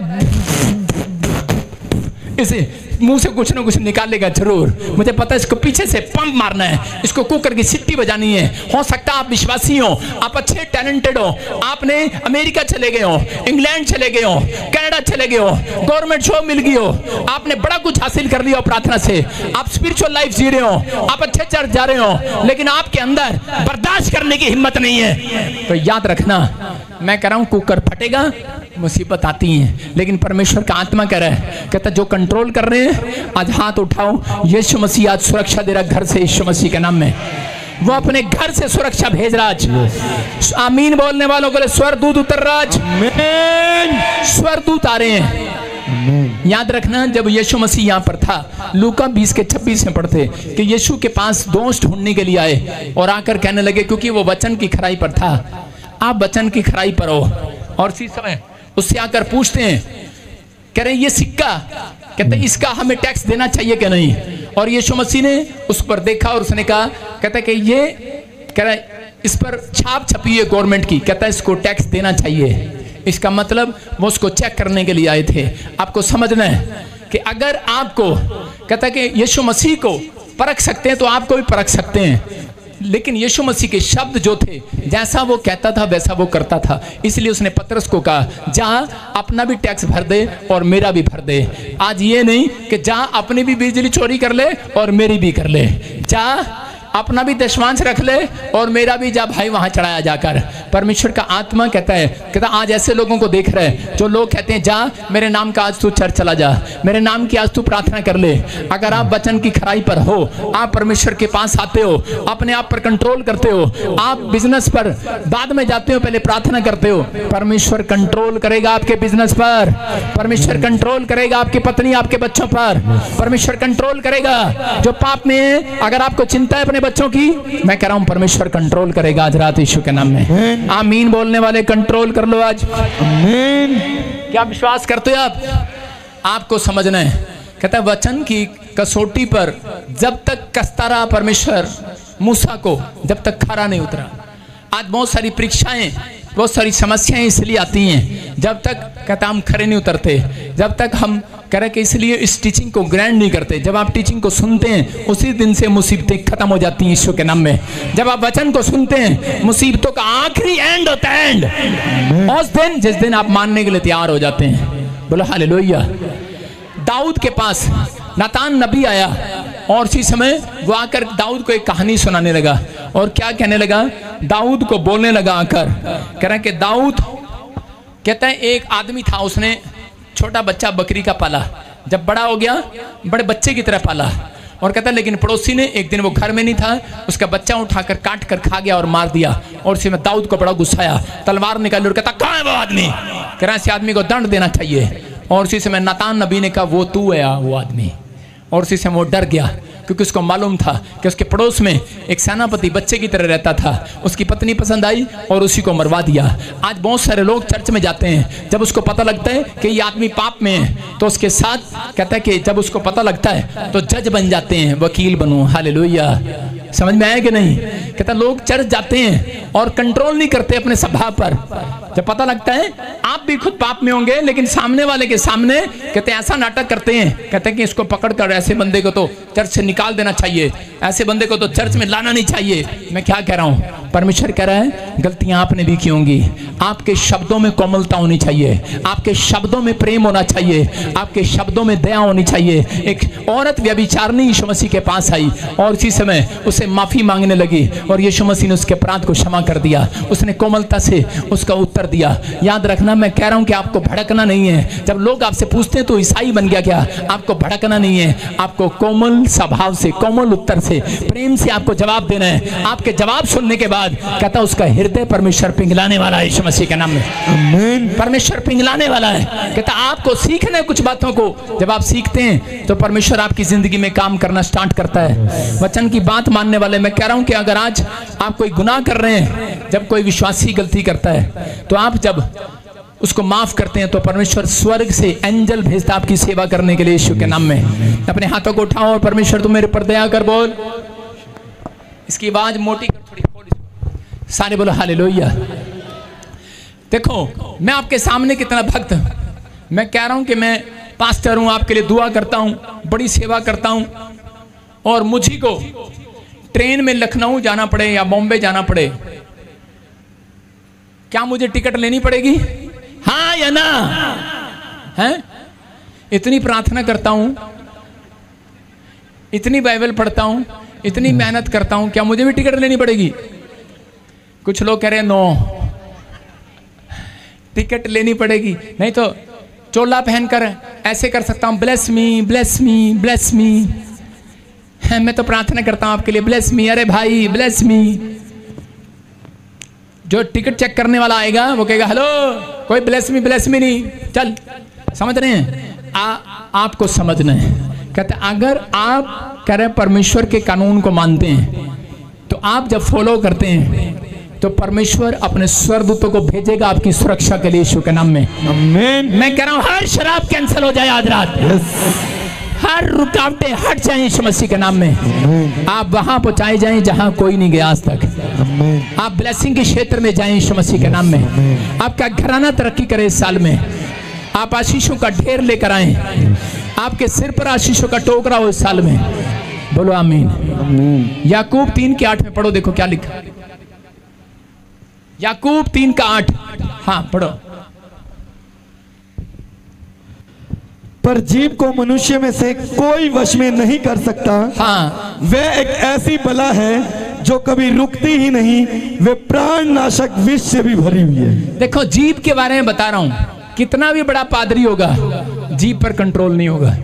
इसे मुंह से कुछ ना कुछ निकालेगा जरूर, मुझे पता है इसको पीछे से पंप मारना है, इसको कुकर की सीटी बजानी है। हो सकता है आप विश्वासी हो, आप अच्छे टैलेंटेड हो, आपने अमेरिका चले गए हो, इंग्लैंड चले गए हो, कनाडा चले गए हो, गवर्नमेंट जॉब मिल गई हो, आपने बड़ा कुछ हासिल कर लिया हो प्रार्थना से, आप स्पिरिचुअल लाइफ जी रहे हो, आप अच्छे चर्च जा रहे हो, लेकिन आपके अंदर बर्दाश्त करने की हिम्मत नहीं है। तो याद रखना, मैं कह रहा हूं कुकर फटेगा, मुसीबत आती है, लेकिन परमेश्वर का आत्मा कह रहा है, कहता जो कंट्रोल कर रहे हैं आज हाथ उठाओ। यीशु मसीह आज सुरक्षा दे रहा घर से, यीशु मसीह के नाम में वो अपने घर से सुरक्षा भेज रहा आज। आमीन बोलने वालों के लिए स्वर्गदूत उतर रहा आज, स्वर्गदूत आ रहे हैं। याद रखना, जब यीशु मसीह यहाँ पर था, लूका 20:26 में पढ़ते कि यीशु के पास दोस्त ढूंढने के लिए आए और आकर कहने लगे, क्योंकि वो वचन की खराई पर था, आप वचन की खराई पर हो, और इसी समय उससे आकर पूछते हैं, कह रहे ये सिक्का, कहते इसका हमें टैक्स देना चाहिए कि नहीं? और यीशु मसीह ने उस पर देखा और उसने कहा, कहता कि ये, कह रहा इस पर छाप छपी है गवर्नमेंट की, कहता इसको टैक्स देना चाहिए। इसका मतलब वो उसको चेक करने के लिए आए थे। आपको समझना है कि अगर आपको, कहता कि यीशु मसीह को परख सकते हैं तो आपको भी परख सकते हैं। लेकिन यीशु मसीह के शब्द जो थे, जैसा वो कहता था वैसा वो करता था। इसलिए उसने पतरस को कहा, जा अपना भी टैक्स भर दे और मेरा भी भर दे। आज ये नहीं कि जा अपनी भी बिजली चोरी कर ले और मेरी भी कर ले, जा अपना भी दशमांश रख ले और मेरा भी जा भाई वहां चढ़ाया जाकर। परमेश्वर का आत्मा कहता आज ऐसे लोगों को देख रहे हैं जो लोग कहते हैं जा मेरे नाम का आज तू चर्च चला जा, मेरे नाम की आज तू प्रार्थना कर ले। अगर आप वचन की खराई पर हो, आप परमेश्वर के पास आते हो, अपने आप पर कंट्रोल करते हो, आप बिजनेस पर बाद में जाते हो, पहले प्रार्थना करते हो, परमेश्वर कंट्रोल करेगा आपके बिजनेस पर, परमेश्वर कंट्रोल करेगा आपकी पत्नी आपके बच्चों पर, परमेश्वर कंट्रोल करेगा। जो पाप में अगर आपको चिंता है अपने बच्चों की, मैं कह रहा हूं परमेश्वर कंट्रोल करेगा आज रात यीशु के नाम में। आमीन बोलने वाले कंट्रोल कर लो आज। आमीन। क्या विश्वास करते हो आप? आपको समझना है, कहता है वचन की कसौटी पर जब तक कसता रहा परमेश्वर मूसा को, जब तक खरा नहीं उतरा। आज बहुत सारी परीक्षाएं, बहुत सारी समस्याएं इसलिए आती हैं जब तक कहता हम खरे नहीं उतरते, जब तक हम कह रहे कि इसलिए इस टीचिंग को ग्रैंड नहीं करते। जब आप टीचिंग को सुनते हैं उसी दिन से मुसीबतें खत्म हो जाती हैं यीशु के नाम में। जब आप वचन को सुनते हैं मुसीबतों का आखिरी एंड होता है, एंड उस दिन जिस दिन आप मानने के लिए तैयार हो जाते हैं। बोलो हालेलुया। दाऊद के पास नातान नबी आया और उसी समय वो आकर दाऊद को एक कहानी सुनाने लगा और क्या कहने लगा, दाऊद को बोलने लगा आकर, कह रहा कि दाऊद कहता है एक आदमी था, उसने छोटा बच्चा बकरी का पाला, जब बड़ा हो गया बड़े बच्चे की तरह पाला, और कहता है लेकिन पड़ोसी ने एक दिन वो घर में नहीं था, उसका बच्चा उठाकर काट कर खा गया और मार दिया। और उसी में दाऊद को बड़ा गुस्सा आया, तलवार निकाली और कहता कहाँ है वो आदमी, कह रहा ऐसे आदमी को दंड देना चाहिए। और उसी समय नातान नबी ने कहा वो तू है वो आदमी। और उसी समय वो डर गया क्योंकि उसको मालूम था कि उसके पड़ोस में एक सेनापति बच्चे की तरह रहता था, उसकी पत्नी पसंद आई और उसी को मरवा दिया। आज बहुत सारे लोग चर्च में जाते हैं, जब उसको पता लगता है कि ये आदमी पाप में है तो उसके साथ कहता है कि जब उसको पता लगता है तो जज बन जाते हैं, वकील बनूं। हालेलुया। समझ में आया कि नहीं? कहता लोग चर्च जाते हैं और कंट्रोल नहीं करते अपने स्वभाव पर। जब पता लगता है आप भी खुद पाप में होंगे लेकिन सामने वाले के सामने कहते हैं ऐसा नाटक करते हैं, कहते हैं कि इसको पकड़कर ऐसे बंदे को तो चर्च से निकाल देना चाहिए, ऐसे बंदे को तो चर्च में लाना नहीं चाहिए। मैं क्या कह रहा हूं, परमेश्वर कह रहा है गलतियां आपने भी की होंगी। आपके शब्दों में कोमलता होनी चाहिए, आपके शब्दों में प्रेम होना चाहिए, आपके शब्दों में दया होनी चाहिए। एक औरत व्यभिचारिणी यीशु मसीह के पास आई और इसी समय उसे माफी मांगने लगी और यीशु मसीह ने उसके अपराध को क्षमा कर दिया, उसने कोमलता से उसका उत्तर दिया। याद रखना, मैं कह रहा हूं कि आपको भड़कना नहीं है। जब लोग आपसे पूछते हैं तो ईसाई बन गया क्या, आपको भड़कना नहीं है, आपको कोमल स्वभाव से, कोमल उत्तर से, प्रेम से आपको जवाब देना है। आपके जवाब सुनने के बाद कहता उसका हृदय परमेश्वर पिघलाने वाला है यीशु मसीह के नाम में। आमीन। परमेश्वर पिघलाने वाला है। कहता आपको सीखना है कुछ बातों को, जब आप सीखते हैं तो परमेश्वर आपकी जिंदगी में काम करना स्टार्ट करता है। वचन की बात मानने वाले, मैं कह रहा हूं कि अगर आज आप कोई गुनाह कर रहे हैं, जब कोई विश्वासी गलती करता है तो आप जब उसको माफ करते हैं तो परमेश्वर स्वर्ग से एंजल भेजता आपकी सेवा करने के लिए यीशु के नाम में। अपने हाथों को उठाओ और परमेश्वर तू मेरे पर दया कर बोल। इसकी आवाज मोटी कर, थोड़ी खोल, सारे बोलो हालेलुया। देखो मैं आपके सामने कितना भक्त, मैं कह रहा हूं कि मैं पास्टर हूं, आपके लिए दुआ करता हूं, बड़ी सेवा करता हूं, और मुझी को ट्रेन में लखनऊ जाना पड़े या बॉम्बे जाना पड़े, क्या मुझे टिकट लेनी पड़ेगी? हाँ या ना? हैं? इतनी प्रार्थना करता हूं, इतनी बाइबल पढ़ता हूं, इतनी मेहनत करता हूं, क्या मुझे भी टिकट लेनी पड़ेगी? कुछ लोग कह रहे हैं नो, टिकट लेनी पड़ेगी, नहीं तो चोला पहनकर ऐसे कर सकता हूं, bless me bless me bless me. मैं तो प्रार्थना करता हूं आपके लिए, ब्लेस मी। अरे भाई ब्लेस मी। जो टिकट चेक करने वाला आएगा वो कहेगा हेलो, कोई ब्लेस मी नहीं, चल। समझ रहे हैं? आपको समझना है। कहते अगर आप कह रहे परमेश्वर के कानून को मानते हैं तो आप जब फॉलो करते हैं तो परमेश्वर अपने स्वर्गदूतों को भेजेगा आपकी सुरक्षा के लिए यीशु के नाम में। आमीन। मैं कह रहा हूं हर शराब कैंसिल हो जाए आज रात। हर रुकावटें हट जाएं यीशु मसीह के नाम में। आप वहां पहुंचाए जाएं जहां कोई नहीं गया आज तक। आप ब्लेसिंग के क्षेत्र में जाएं यीशु मसीह के नाम में। आपका घराना तरक्की करे इस साल में। आप आशीषों का ढेर लेकर आए, आपके सिर पर आशीषों का टोकरा हो इस साल में। बोलो आमीन। याकूब 3:8 में पढ़ो, देखो क्या लिखा। याकूब 3:8, हाँ पढ़ो। पर जीव को मनुष्य में से कोई वश में नहीं कर सकता। हाँ, वह एक ऐसी बला है जो कभी रुकती ही नहीं, वे प्राण नाशक विष से भी भरी हुई है। देखो जीभ के बारे में बता रहा हूं, कितना भी बड़ा पादरी होगा जीभ पर कंट्रोल नहीं होगा।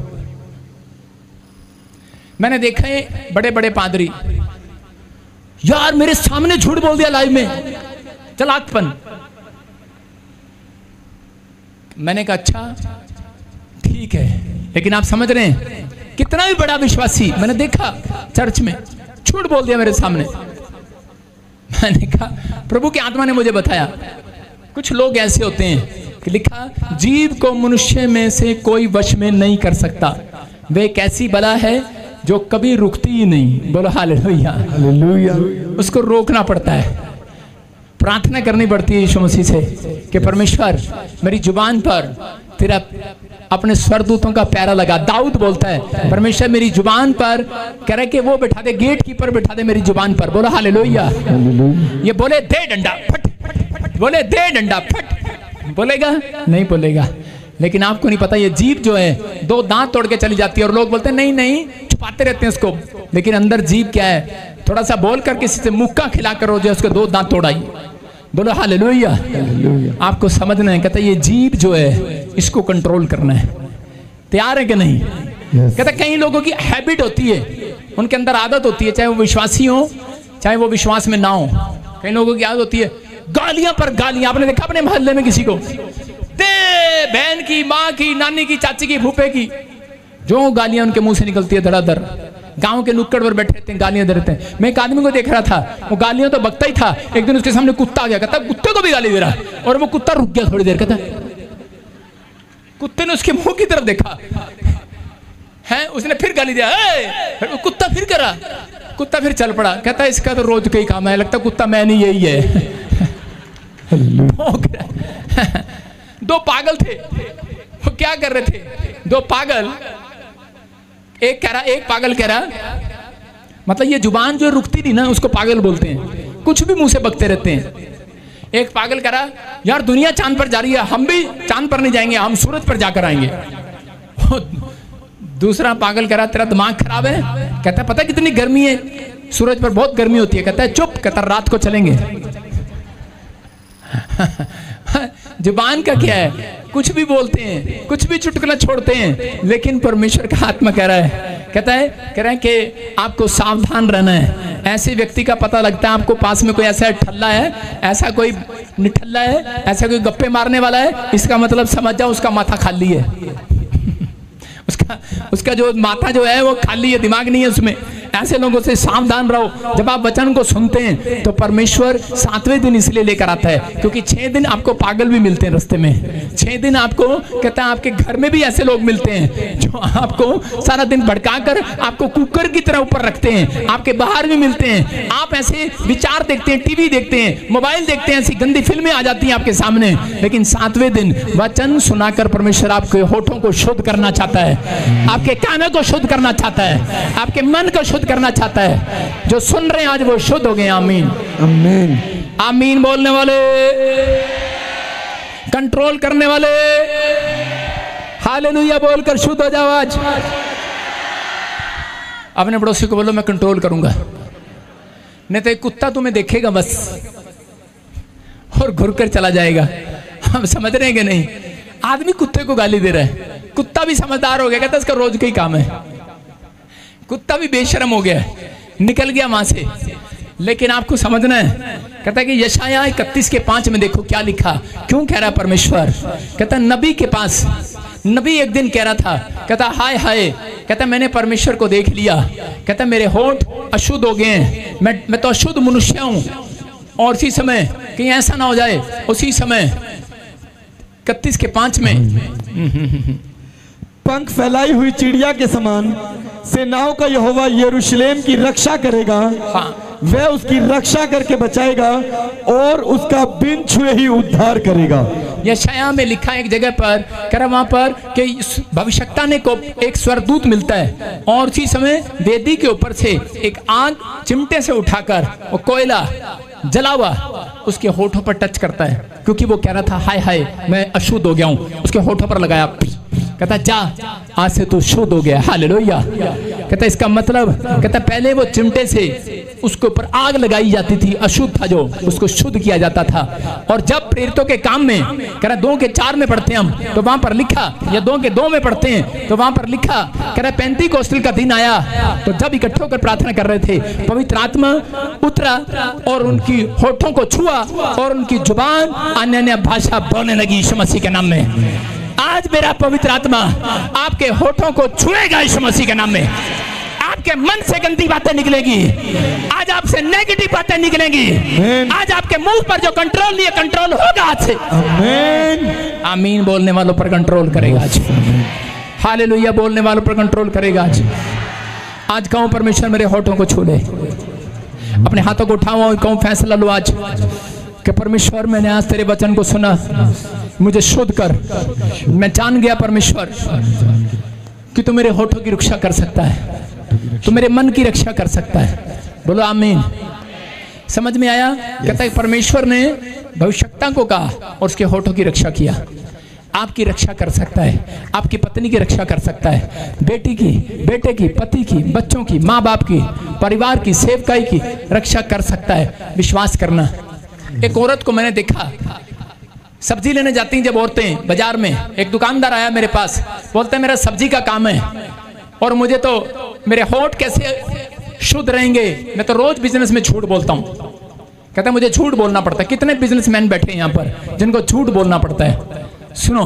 मैंने देखा है बड़े बड़े पादरी, यार मेरे सामने झूठ बोल दिया लाइव में, चलाकपन। मैंने कहा अच्छा ठीक है, लेकिन आप समझ रहे हैं कितना भी बड़ा विश्वासी, मैंने देखा चर्च में झूठ बोल दिया मेरे सामने। मैंने कहा प्रभु की आत्मा ने मुझे बताया कुछ लोग ऐसे होते हैं कि लिखा जीव को मनुष्य में से कोई वश में नहीं कर सकता, वे एक ऐसी बला है जो कभी रुकती ही नहीं। बोलो हालेलुया। हालेलुया। उसको रोकना पड़ता है, प्रार्थना करनी पड़ती है यीशु मसीह से कि परमेश्वर मेरी जुबान पर तेरा अपने स्वरदूतों का प्यारा लगा। दाऊद बोलता है परमेश्वर मेरी जुबान पर, कह रहे कि वो बैठा दे, गेट कीपर बैठा दे मेरी जुबान पर। बोलो हालेलुया। ये बोले दे डंडा फट, बोले दे डंडा फट, बोलेगा नहीं बोलेगा। लेकिन आपको नहीं पता ये जीभ जो है 2 दांत तोड़ के चली जाती है, और लोग बोलते हैं नहीं नहीं, छुपाते रहते हैं उसको, लेकिन अंदर जीभ क्या है, थोड़ा सा बोल कर किसी से मुक्का खिला कर जो उसके 2 दांत तोड़ाई। बोलो हालेलुया। आपको समझना है, कहता है ये जीभ जो है इसको कंट्रोल करना है। तैयार है कि नहीं? कहता कई लोगों की हैबिट होती है, उनके अंदर आदत होती है, चाहे वो विश्वासी हो चाहे वो विश्वास में ना हो, कई लोगों की आदत होती है गालियां पर गालियां। आपने देखा अपने मोहल्ले में किसी को दे, बहन की, माँ की, नानी की, चाची की, भूपे की, जो गालियां उनके मुंह से निकलती है धड़ाधड़। गांव के नुक्कड़ पर बैठे रहते हैं, गालियां दे रहते हैं। मैं एक आदमी को देख रहा था, वो गालियां तो बकता ही था, एक दिन उसके सामने कुत्ता आ गया, कहता कुत्ते को भी गाली दे रहा है, और वो कुत्ता रुक गया थोड़ी देर, कहता कुत्ते ने उसके मुंह की तरफ देखा है, उसने फिर गाली दिया, फिर कुत्ता फिर करा, कुत्ता फिर चल पड़ा, कहता इसका तो रोज का ही काम है, लगता कुत्ता मैं नहीं यही है। 2 पागल थे, वो क्या कर रहे थे, 2 पागल, एक पागल कह रहा, मतलब ये जुबान जो रुकती नहीं ना उसको पागल बोलते हैं, कुछ भी मुंह से बकते रहते हैं। एक पागल कह रहा यार दुनिया चांद पर जा रही है, हम भी चांद पर नहीं जाएंगे, हम सूरज पर जाकर आएंगे। दूसरा पागल कह रहा तेरा दिमाग खराब है, कहता पता कितनी गर्मी है, सूरज पर बहुत गर्मी होती है, कहता है चुप, कहता रात को चलेंगे। जुबान का क्या है, कुछ भी बोलते हैं, कुछ भी चुटकुला छोड़ते हैं, लेकिन परमेश्वर का आत्मा कह रहा है, कह रहा है कि आपको सावधान रहना है। ऐसे व्यक्ति का पता लगता है आपको पास में कोई ऐसा ठल्ला है, ऐसा कोई निठल्ला है, ऐसा कोई गप्पे मारने वाला है, इसका मतलब समझ जाओ उसका माथा खाली है। उसका जो माथा जो है वो खाली है, दिमाग नहीं है उसमें। ऐसे लोगों से सावधान रहो। जब आप वचन को सुनते हैं तो परमेश्वर 7वें दिन इसलिए लेकर आता है क्योंकि 6 दिन आपको पागल भी मिलते हैं रास्ते में। 6 दिन आपको कहता है आपके घर में भी ऐसे लोग मिलते हैं जो आपको सारा दिन भड़काकर आपको कुकर की तरह ऊपर रखते हैं, आपके बाहर भी मिलते हैं। आप ऐसे विचार देखते हैं, टीवी देखते हैं, मोबाइल देखते हैं, ऐसी गंदी फिल्में आ जाती हैं आपके सामने, लेकिन 7वें दिन वचन सुनाकर परमेश्वर आपके होठों को शुद्ध करना चाहता है, आपके कानों को शुद्ध करना चाहता है, आपके मन को शुद्ध करना चाहता है। जो सुन रहे हैं आज वो शुद्ध हो गए। आमीन आमीन आमीन। बोलने वाले, कंट्रोल करने वाले, हालेलुया बोलकर शुद्ध हो जाओ आज। अपने पड़ोसी को बोलो मैं कंट्रोल करूंगा, नहीं तो एक कुत्ता तुम्हें देखेगा बस और घुर कर चला जाएगा। हम समझ रहे हैं कि नहीं? आदमी कुत्ते को गाली दे रहा है, कुत्ता भी समझदार हो गया, कहता इसका रोज का ही काम है। कुत्ता भी बेशर्म हो गया, निकल गया वहां से। लेकिन आपको समझना है, कहता है कि यशायाह 31:5 में देखो क्या लिखा। क्यों कह रहा है परमेश्वर? कहता नबी के पास, नबी एक दिन कह रहा था, कहता हाय हाय, कहता मैंने परमेश्वर को देख लिया, कहता मेरे होंठ अशुद्ध हो गए हैं, मैं तो अशुद्ध मनुष्य हूं। और उसी समय कहीं ऐसा ना हो जाए, उसी समय 31:5 में पंख फैलाई हुई चिड़िया के समान सेनाओं का यहोवा यरूशलेम की रक्षा करेगा। हाँ। वह उसकी रक्षा करके बचाएगा और उसका बिन छुए ही उद्धार करेगा। यशायाह में लिखा एक जगह पर कह रहा वहां पर कि भविष्यवक्ता ने को एक स्वर्गदूत मिलता है और उसी समय वेदी के ऊपर से एक आग चिमटे से उठाकर वो कोयला जला हुआ उसके होठों पर टच करता है, क्योंकि वो कह रहा था हाय हाय मैं अशुद्ध हो गया हूं। उसके होठों पर लगाया, कहता जा आज से तू शुद्ध हो गया। हालेलुया। कहता इसका मतलब, कहता पहले वो चिमटे से उसके ऊपर आग लगाई जाती थी, अशुद्ध था जो, उसको शुद्ध किया जाता था। और जब प्रेरितों के काम में कह रहा 2 के 4 में पढ़ते हैं हम, तो वहां पर लिखा, या 2 के 2 में पढ़ते हैं तो वहां पर लिखा, कह रहा पेंतीकोस्टल का दिन आया तो जब इकट्ठे होकर प्रार्थना कर रहे थे पवित्र आत्मा उतरा और उनकी होठों को छुआ और उनकी जुबान अन्य अन्य भाषा बोलने लगी यीशु मसीह के नाम में। आज मेरा पवित्र आत्मा आपके होठों को छुएगा यीशु मसीह के नाम में। आपके मन से गंदी बातें निकलेगी, आज आपसे नेगेटिव बातें निकलेंगी, आज आपके मुंह पर जो कंट्रोल नहीं है कंट्रोल होगा आज से। आमीन। आमीन बोलने वालों पर कंट्रोल करेगा आज। हालेलुया बोलने वालों पर कंट्रोल करेगा आज। आज कहूं परमेश्वर मेरे होठों को छू ले, अपने हाथों को उठाओ, कहूं फैसला लो आज कि परमेश्वर मैंने आज तेरे वचन को सुना, मुझे शुद्ध कर। मैं जान गया परमेश्वर कि तू मेरे होठों की रक्षा कर सकता है, तू मेरे मन की रक्षा कर सकता है। बोलो आमीन। समझ में आया? कहता है परमेश्वर ने भविष्यवक्ता को कहा और उसके होठों की रक्षा किया। आपकी रक्षा कर सकता है, आपकी पत्नी की रक्षा कर सकता है, बेटी की, बेटे की, पति की, बच्चों की, माँ बाप की, परिवार की, सेवकाई की रक्षा कर सकता है। विश्वास करना। एक औरत को मैंने देखा, सब्जी लेने जाती हैं जब औरतें बाजार में, एक दुकानदार आया मेरे पास, बोलते हैं मेरा सब्जी का काम है और मुझे तो मेरे होठ कैसे शुद्ध रहेंगे, मैं तो रोज बिजनेस में झूठ बोलता हूँ। कहता है मुझे झूठ बोलना पड़ता है। कितने बिजनेसमैन बैठे हैं यहाँ पर जिनको झूठ बोलना पड़ता है? सुनो,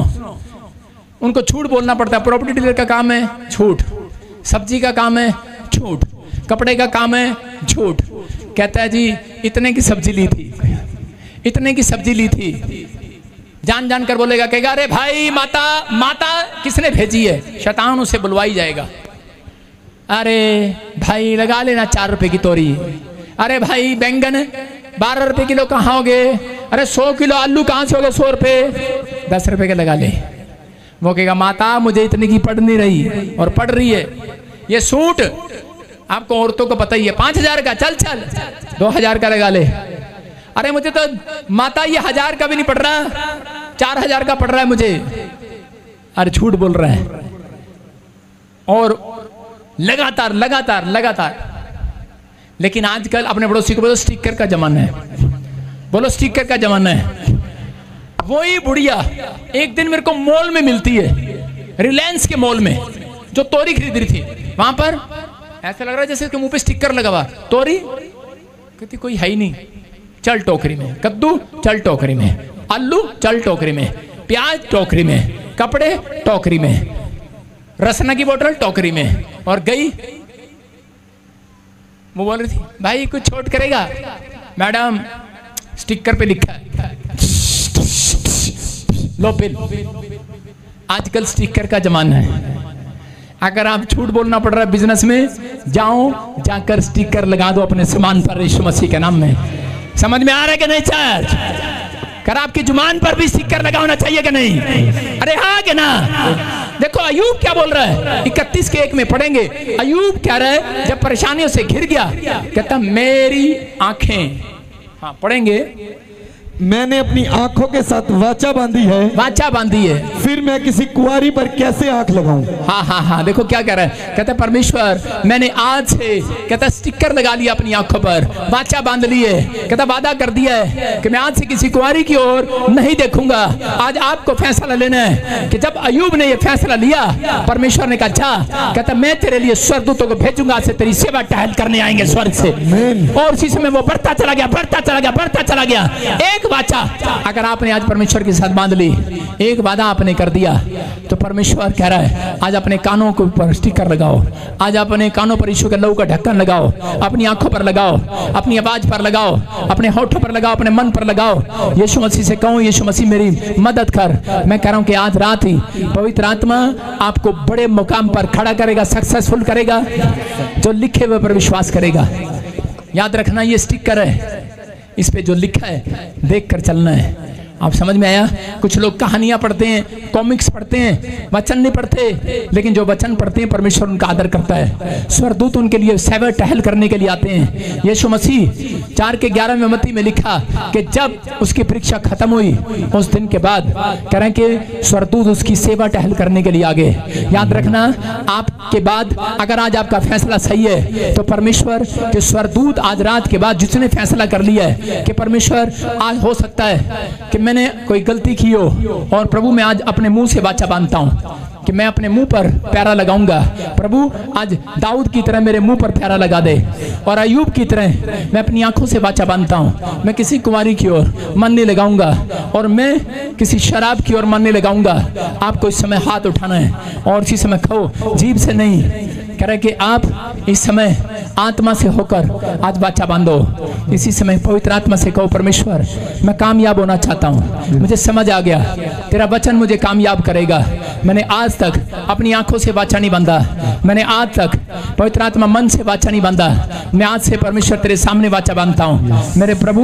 उनको झूठ बोलना पड़ता है। प्रॉपर्टी डीलर का काम है झूठ, सब्जी का काम है झूठ, कपड़े का काम है झूठ। कहता है जी इतने की सब्जी ली थी, इतने की सब्जी ली थी, जान जान कर बोलेगा, कहेगा अरे भाई माता माता किसने भेजी है, शैतान उसे बुलवाई जाएगा। अरे भाई लगा लेना 4 रुपए की तोरी, अरे भाई बैंगन 12 रुपए किलो कहाँ हो गए, अरे 100 किलो आलू कहाँ से हो गए 100 रुपए, 10 रुपए के लगा ले। वो कहेगा माता मुझे इतनी की पड़ नहीं रही और पड़ रही है। ये सूट आपको औरतों को पता ही है 5000 का, चल चल 2000 का लगा ले। अरे मुझे तो माता ये 1000 का भी नहीं पड़ रहा, 4000 का पड़ रहा है मुझे। अरे झूठ बोल रहा है। और लगातार लगातार लगातार। लेकिन आजकल अपने पड़ोसी को बोलो स्टिकर का जमाना है, बोलो स्टिकर का जमाना है। वही बुढ़िया एक दिन मेरे को मॉल में मिलती है, रिलायंस के मॉल में, जो तोरी खरीद रही थी। वहां पर ऐसा लग रहा है जैसे उसके मुंह पे स्टिकर लगा हुआ, तोरी कहती कोई है ही नहीं, चल टोकरी में, कद्दू चल टोकरी में, आलू चल टोकरी में, प्याज टोकरी में, कपड़े टोकरी में, रसना की बोतल टोकरी में। और गई, वो बोल रही थी भाई कुछ छोट करेगा? मैडम स्टिकर पे लिखा है लो बिल। आजकल स्टिकर का जमाना है। अगर आप झूठ बोलना पड़ रहा है बिजनेस में, जाओ जाकर स्टिकर लगा दो अपने सामान पर यीशु मसीह के नाम में। समझ में आ रहा है कि नहीं चर्च? कर आपकी जुबान पर भी स्टिकर लगा होना चाहिए कि नहीं? अरे हाँ कि ना? देखो अयूब क्या बोल रहा है, 31 के 1 में पढ़ेंगे। अयूब कह रहा है जब परेशानियों से घिर गया, कहता मेरी आंखें, हाँ पढ़ेंगे, मैंने अपनी आंखों के साथ वाचा बांधी है, वाचा बांधी है, फिर मैं किसी कुंवारी पर कैसे आंख लगाऊं? हाँ हाँ हाँ, देखो क्या कह रहा है। कहता परमेश्वर मैंने आज से, कहता स्टिकर लगा लिया अपनी आंखों पर, वाचा बांध ली है। कहता वादा कर दिया है कि मैं आज से किसी कुंवारी की ओर नहीं देखूंगा। आज आपको फैसला लेना है कि जब अयूब ने ये फैसला लिया, परमेश्वर ने कहा जा, कहता मैं तेरे लिए स्वर्गदूतों को भेजूंगा, आज से तेरी सेवा टहल करने आएंगे स्वर्ग से। और उसी समय वो बढ़ता चला गया, बढ़ता चला गया, बढ़ता चला गया। एक वाचा अगर आपने आज परमेश्वर के साथ बांध ली, एक वादा आपने कर दिया, तो परमेश्वर कह रहा है आज अपने कानों के ऊपर स्टिकर लगाओ, आज अपने कानों पर यीशु के लहू का ढक्कन लगाओ, अपनी आंखों पर लगाओ, अपनी आवाज पर लगाओ, अपने होठों पर लगाओ, अपने मन पर लगाओ। यीशु मसीह से कहूं यीशु मसीह मेरी मदद कर। मैं कह रहा हूं कि आज रात ही पवित्र आत्मा आपको बड़े मुकाम पर खड़ा करेगा, सक्सेसफुल करेगा, जो लिखे हुए पर विश्वास करेगा। याद रखना ये स्टिकर है, इस पे जो लिखा है देख कर चलना है। आप समझ में आया? कुछ लोग कहानियां पढ़ते हैं, कॉमिक्स पढ़ते हैं, वचन नहीं पढ़ते, लेकिन जो वचन पढ़ते हैं परमेश्वर उनका आदर करता है। स्वर्गदूत उनके लिए सैबत टहल करने के लिए आते हैं। यीशु मसीह 4:11 में मत्ती में लिखा कि जब उसकी परीक्षा खत्म हुई उस दिन के बाद कह रहे हैं कि स्वर्गदूत उसकी सेवा टहल करने के लिए आ गए। याद रखना, आपके बाद अगर आज आपका फैसला सही है तो परमेश्वर के स्वर्गदूत आज रात के बाद जिसने फैसला कर लिया है कि परमेश्वर आज हो सकता है कि मैंने कोई गलती की हो और प्रभु मैं आज अपने मुंह से वाचा बांधता हूं कि मैं अपने मुंह पर प्यारा लगाऊंगा। प्रभु आज दाऊद की तरह मेरे मुंह पर प्यारा लगा दे, और अय्यूब की तरह मैं अपनी आंखों से वाचा बांधता हूं। मैं किसी कुंवारी की ओर मन नहीं लगाऊंगा और मैं किसी शराब की ओर मन नहीं लगाऊंगा। आपको इस समय हाथ उठाना है और इसी समय कहो, जीभ से नहीं, कह रहे कि आप इस समय आत्मा से होकर आज वाचा बांधो। इसी समय पवित्र आत्मा से कहो, परमेश्वर मैं कामयाब होना चाहता हूँ, मुझे समझ आ गया तेरा वचन मुझे कामयाब करेगा। मैंने आज तक अपनी आंखों से वाचा नहीं बांधा, मैंने आज तक पवित्र आत्मा मन से वाचा नहीं बांधा। मैं आज से परमेश्वर तेरे सामने वाचा बांधता हूँ। मेरे प्रभु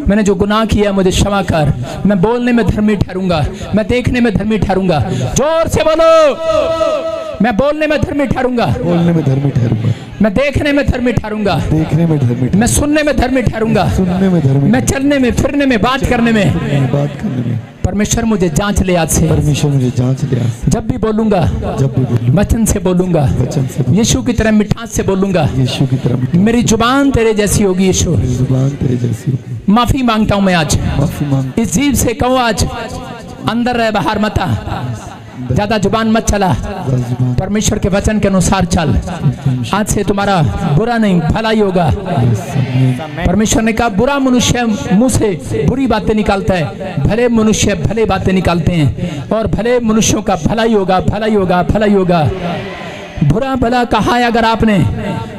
मैंने जो गुनाह किया मुझे क्षमा कर। मैं बोलने में धर्मी ठहरूंगा, मैं देखने में धर्मी ठहरूंगा। जोर से बोलो, मैं बोलने में धर्मी ठहरूंगा, बोलने में धर्मी ठहरूंगा, मैं देखने में धर्मी ठहरूंगा, देखने में धर्मी, मैं सुनने में धर्मी ठहरूंगा, सुनने में धर्मी, मैं चलने में फिरने में बात करने में, बात करने में। परमेश्वर मुझे जांच ले आज से। परमेश्वर मुझे जांच ले आज से। जब भी बोलूंगा, जब भी बोलूं, वचन से बोलूंगा, वचन से बोलूं, यीशु की तरह मिठास से बोलूंगा। यीशु की तरह मेरी जुबान तेरे जैसी होगी। यीशु मेरी जुबान तेरे जैसी होगी। माफी मांगता हूं मैं आज, माफी मांग, इस जीव से कहो आज अंदर रहे बाहर मत आ, ज्यादा जुबान मत चला, जुबान परमेश्वर के वचन के अनुसार चल। आज से तुम्हारा बुरा नहीं भला ही होगा। परमेश्वर ने कहा बुरा मनुष्य मुंह से बुरी बातें निकालता है, भले मनुष्य भले बातें निकालते हैं, और भले मनुष्यों का भला ही होगा, भला ही होगा, भला ही होगा। बुरा भला कहा है अगर आपने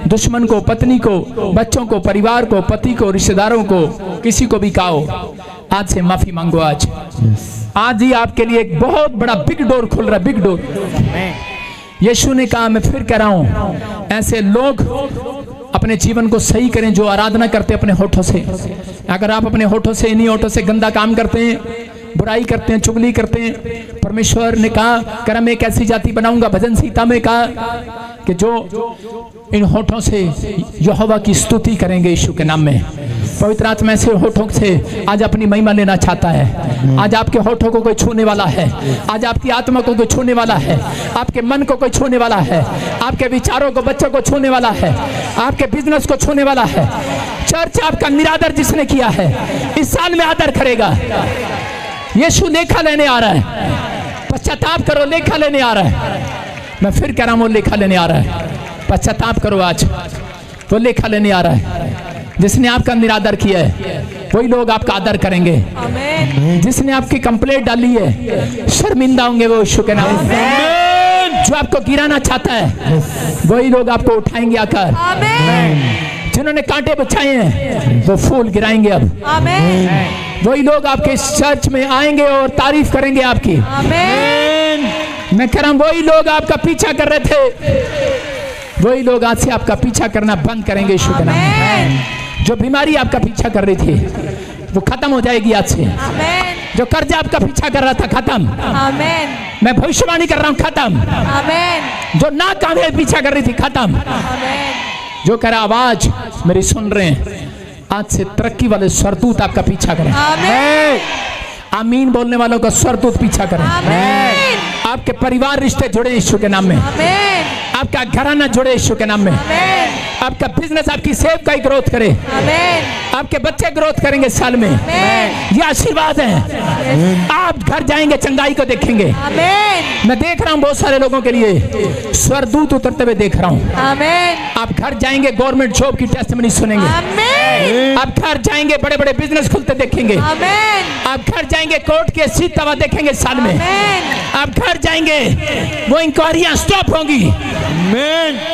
दुश्मन को, पत्नी को, बच्चों को, परिवार को, पति को, रिश्तेदारों को, किसी को भी कहो, आज से माफी मांगो। आज ही आपके लिए एक बहुत बड़ा बिग डोर खुल रहा है, बिग डोर। यीशु ने कहा, मैं फिर कह रहा हूं, ऐसे लोग अपने जीवन को सही करें जो आराधना करते अपने होठों से। अगर आप अपने होठों से, इन्हीं होठों से गंदा काम करते हैं, बुराई करते हैं, चुगली करते हैं, परमेश्वर ने कहा कर मैं एक ऐसी जाति बनाऊंगा। भजन संहिता में कहा कि जो इन होठों से यहोवा की स्तुति करेंगे यीशु के नाम में। पवित्र आत्मा ऐसे होठों से आज अपनी महिमा लेना चाहता है। आज आपके होठों को कोई छूने वाला है, आज आपकी आत्मा को कोई छूने वाला है, आपके मन को कोई छूने वाला है, आपके विचारों को, बच्चों को छूने वाला है, आपके बिजनेस को छूने वाला है। चर्च आपका निरादर जिसने किया है इस साल में आदर करेगा। यीशु लेखा लेने आ रहा है, पश्चाताप करो, लेखा लेने आ रहा है। मैं फिर कह रहा हूं, लेखा लेने आ रहा है। पश्चाताप करो, आज वो लेखा लेने आ रहा है। जिसने आपका निरादर किया है वही लोग आपका आदर करेंगे। जिसने आपकी कंप्लेंट डाली है शर्मिंदा होंगे वो यीशु के नाम में। जो आपको गिराना चाहता है वही लोग आपको उठाएंगे आकर। जिन्होंने कांटे बिछाए हैं वो फूल गिराएंगे अब। वही लोग आपके चर्च में आएंगे और तारीफ करेंगे आपकी। मैं कह रहा हूं, वही लोग आपका पीछा कर रहे थे, वही लोग आज से आपका पीछा करना बंद करेंगे यीशु के नाम में। जो बीमारी आपका पीछा कर रही थी वो खत्म हो जाएगी आज से। जो कर्जा आपका पीछा कर रहा था खत्म। मैं भविष्यवाणी कर रहा हूं, खत्म। जो नाकामयाबी पीछा कर रही थी खत्म। जो कह रहा आवाज मेरी सुन रहे हैं, आज से तरक्की वाले स्वरदूत आपका पीछा करें। आमीन बोलने वालों का स्वरदूत पीछा करें। आपके परिवार रिश्ते जुड़े यीशु के नाम में। आपका घराना जुड़े यीशु के नाम में। आपका बिजनेस, आपकी सेवकाई ग्रोथ करे। आपके बच्चे ग्रोथ करेंगे साल में। ये आशीर्वाद है। आप घर जाएंगे चंगाई को देखेंगे। मैं देख रहा हूँ बहुत सारे लोगों के लिए स्वरदूत उतरते हुए देख रहा हूँ। आप घर जाएंगे गवर्नमेंट जॉब की टेस्टिमनी सुनेंगे। आप घर जाएंगे बड़े बड़े बिजनेस खुलते देखेंगे। आप घर जाएंगे कोर्ट के सीट तवा देखेंगे साल में। आप घर जाएंगे वो इंक्वायरियां स्टॉप होंगी।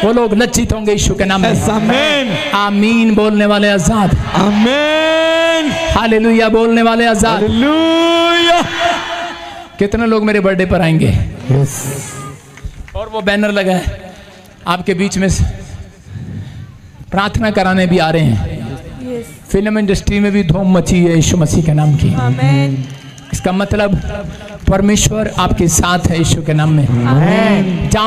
वो लोग लज्जित होंगे यीशु के नाम में। आमीन बोलने वाले आजाद। आमीन। हालेलुया बोलने वाले आजाद। हालेलुया। कितने लोग मेरे बर्थडे पर आएंगे? और वो बैनर लगा है आपके बीच में प्रार्थना कराने भी आ रहे हैं। फिल्म इंडस्ट्री में भी धूम मची है यीशु मसीह के नाम की। आमीन। इसका मतलब परमेश्वर आपके साथ है यीशु के नाम में। जहाँ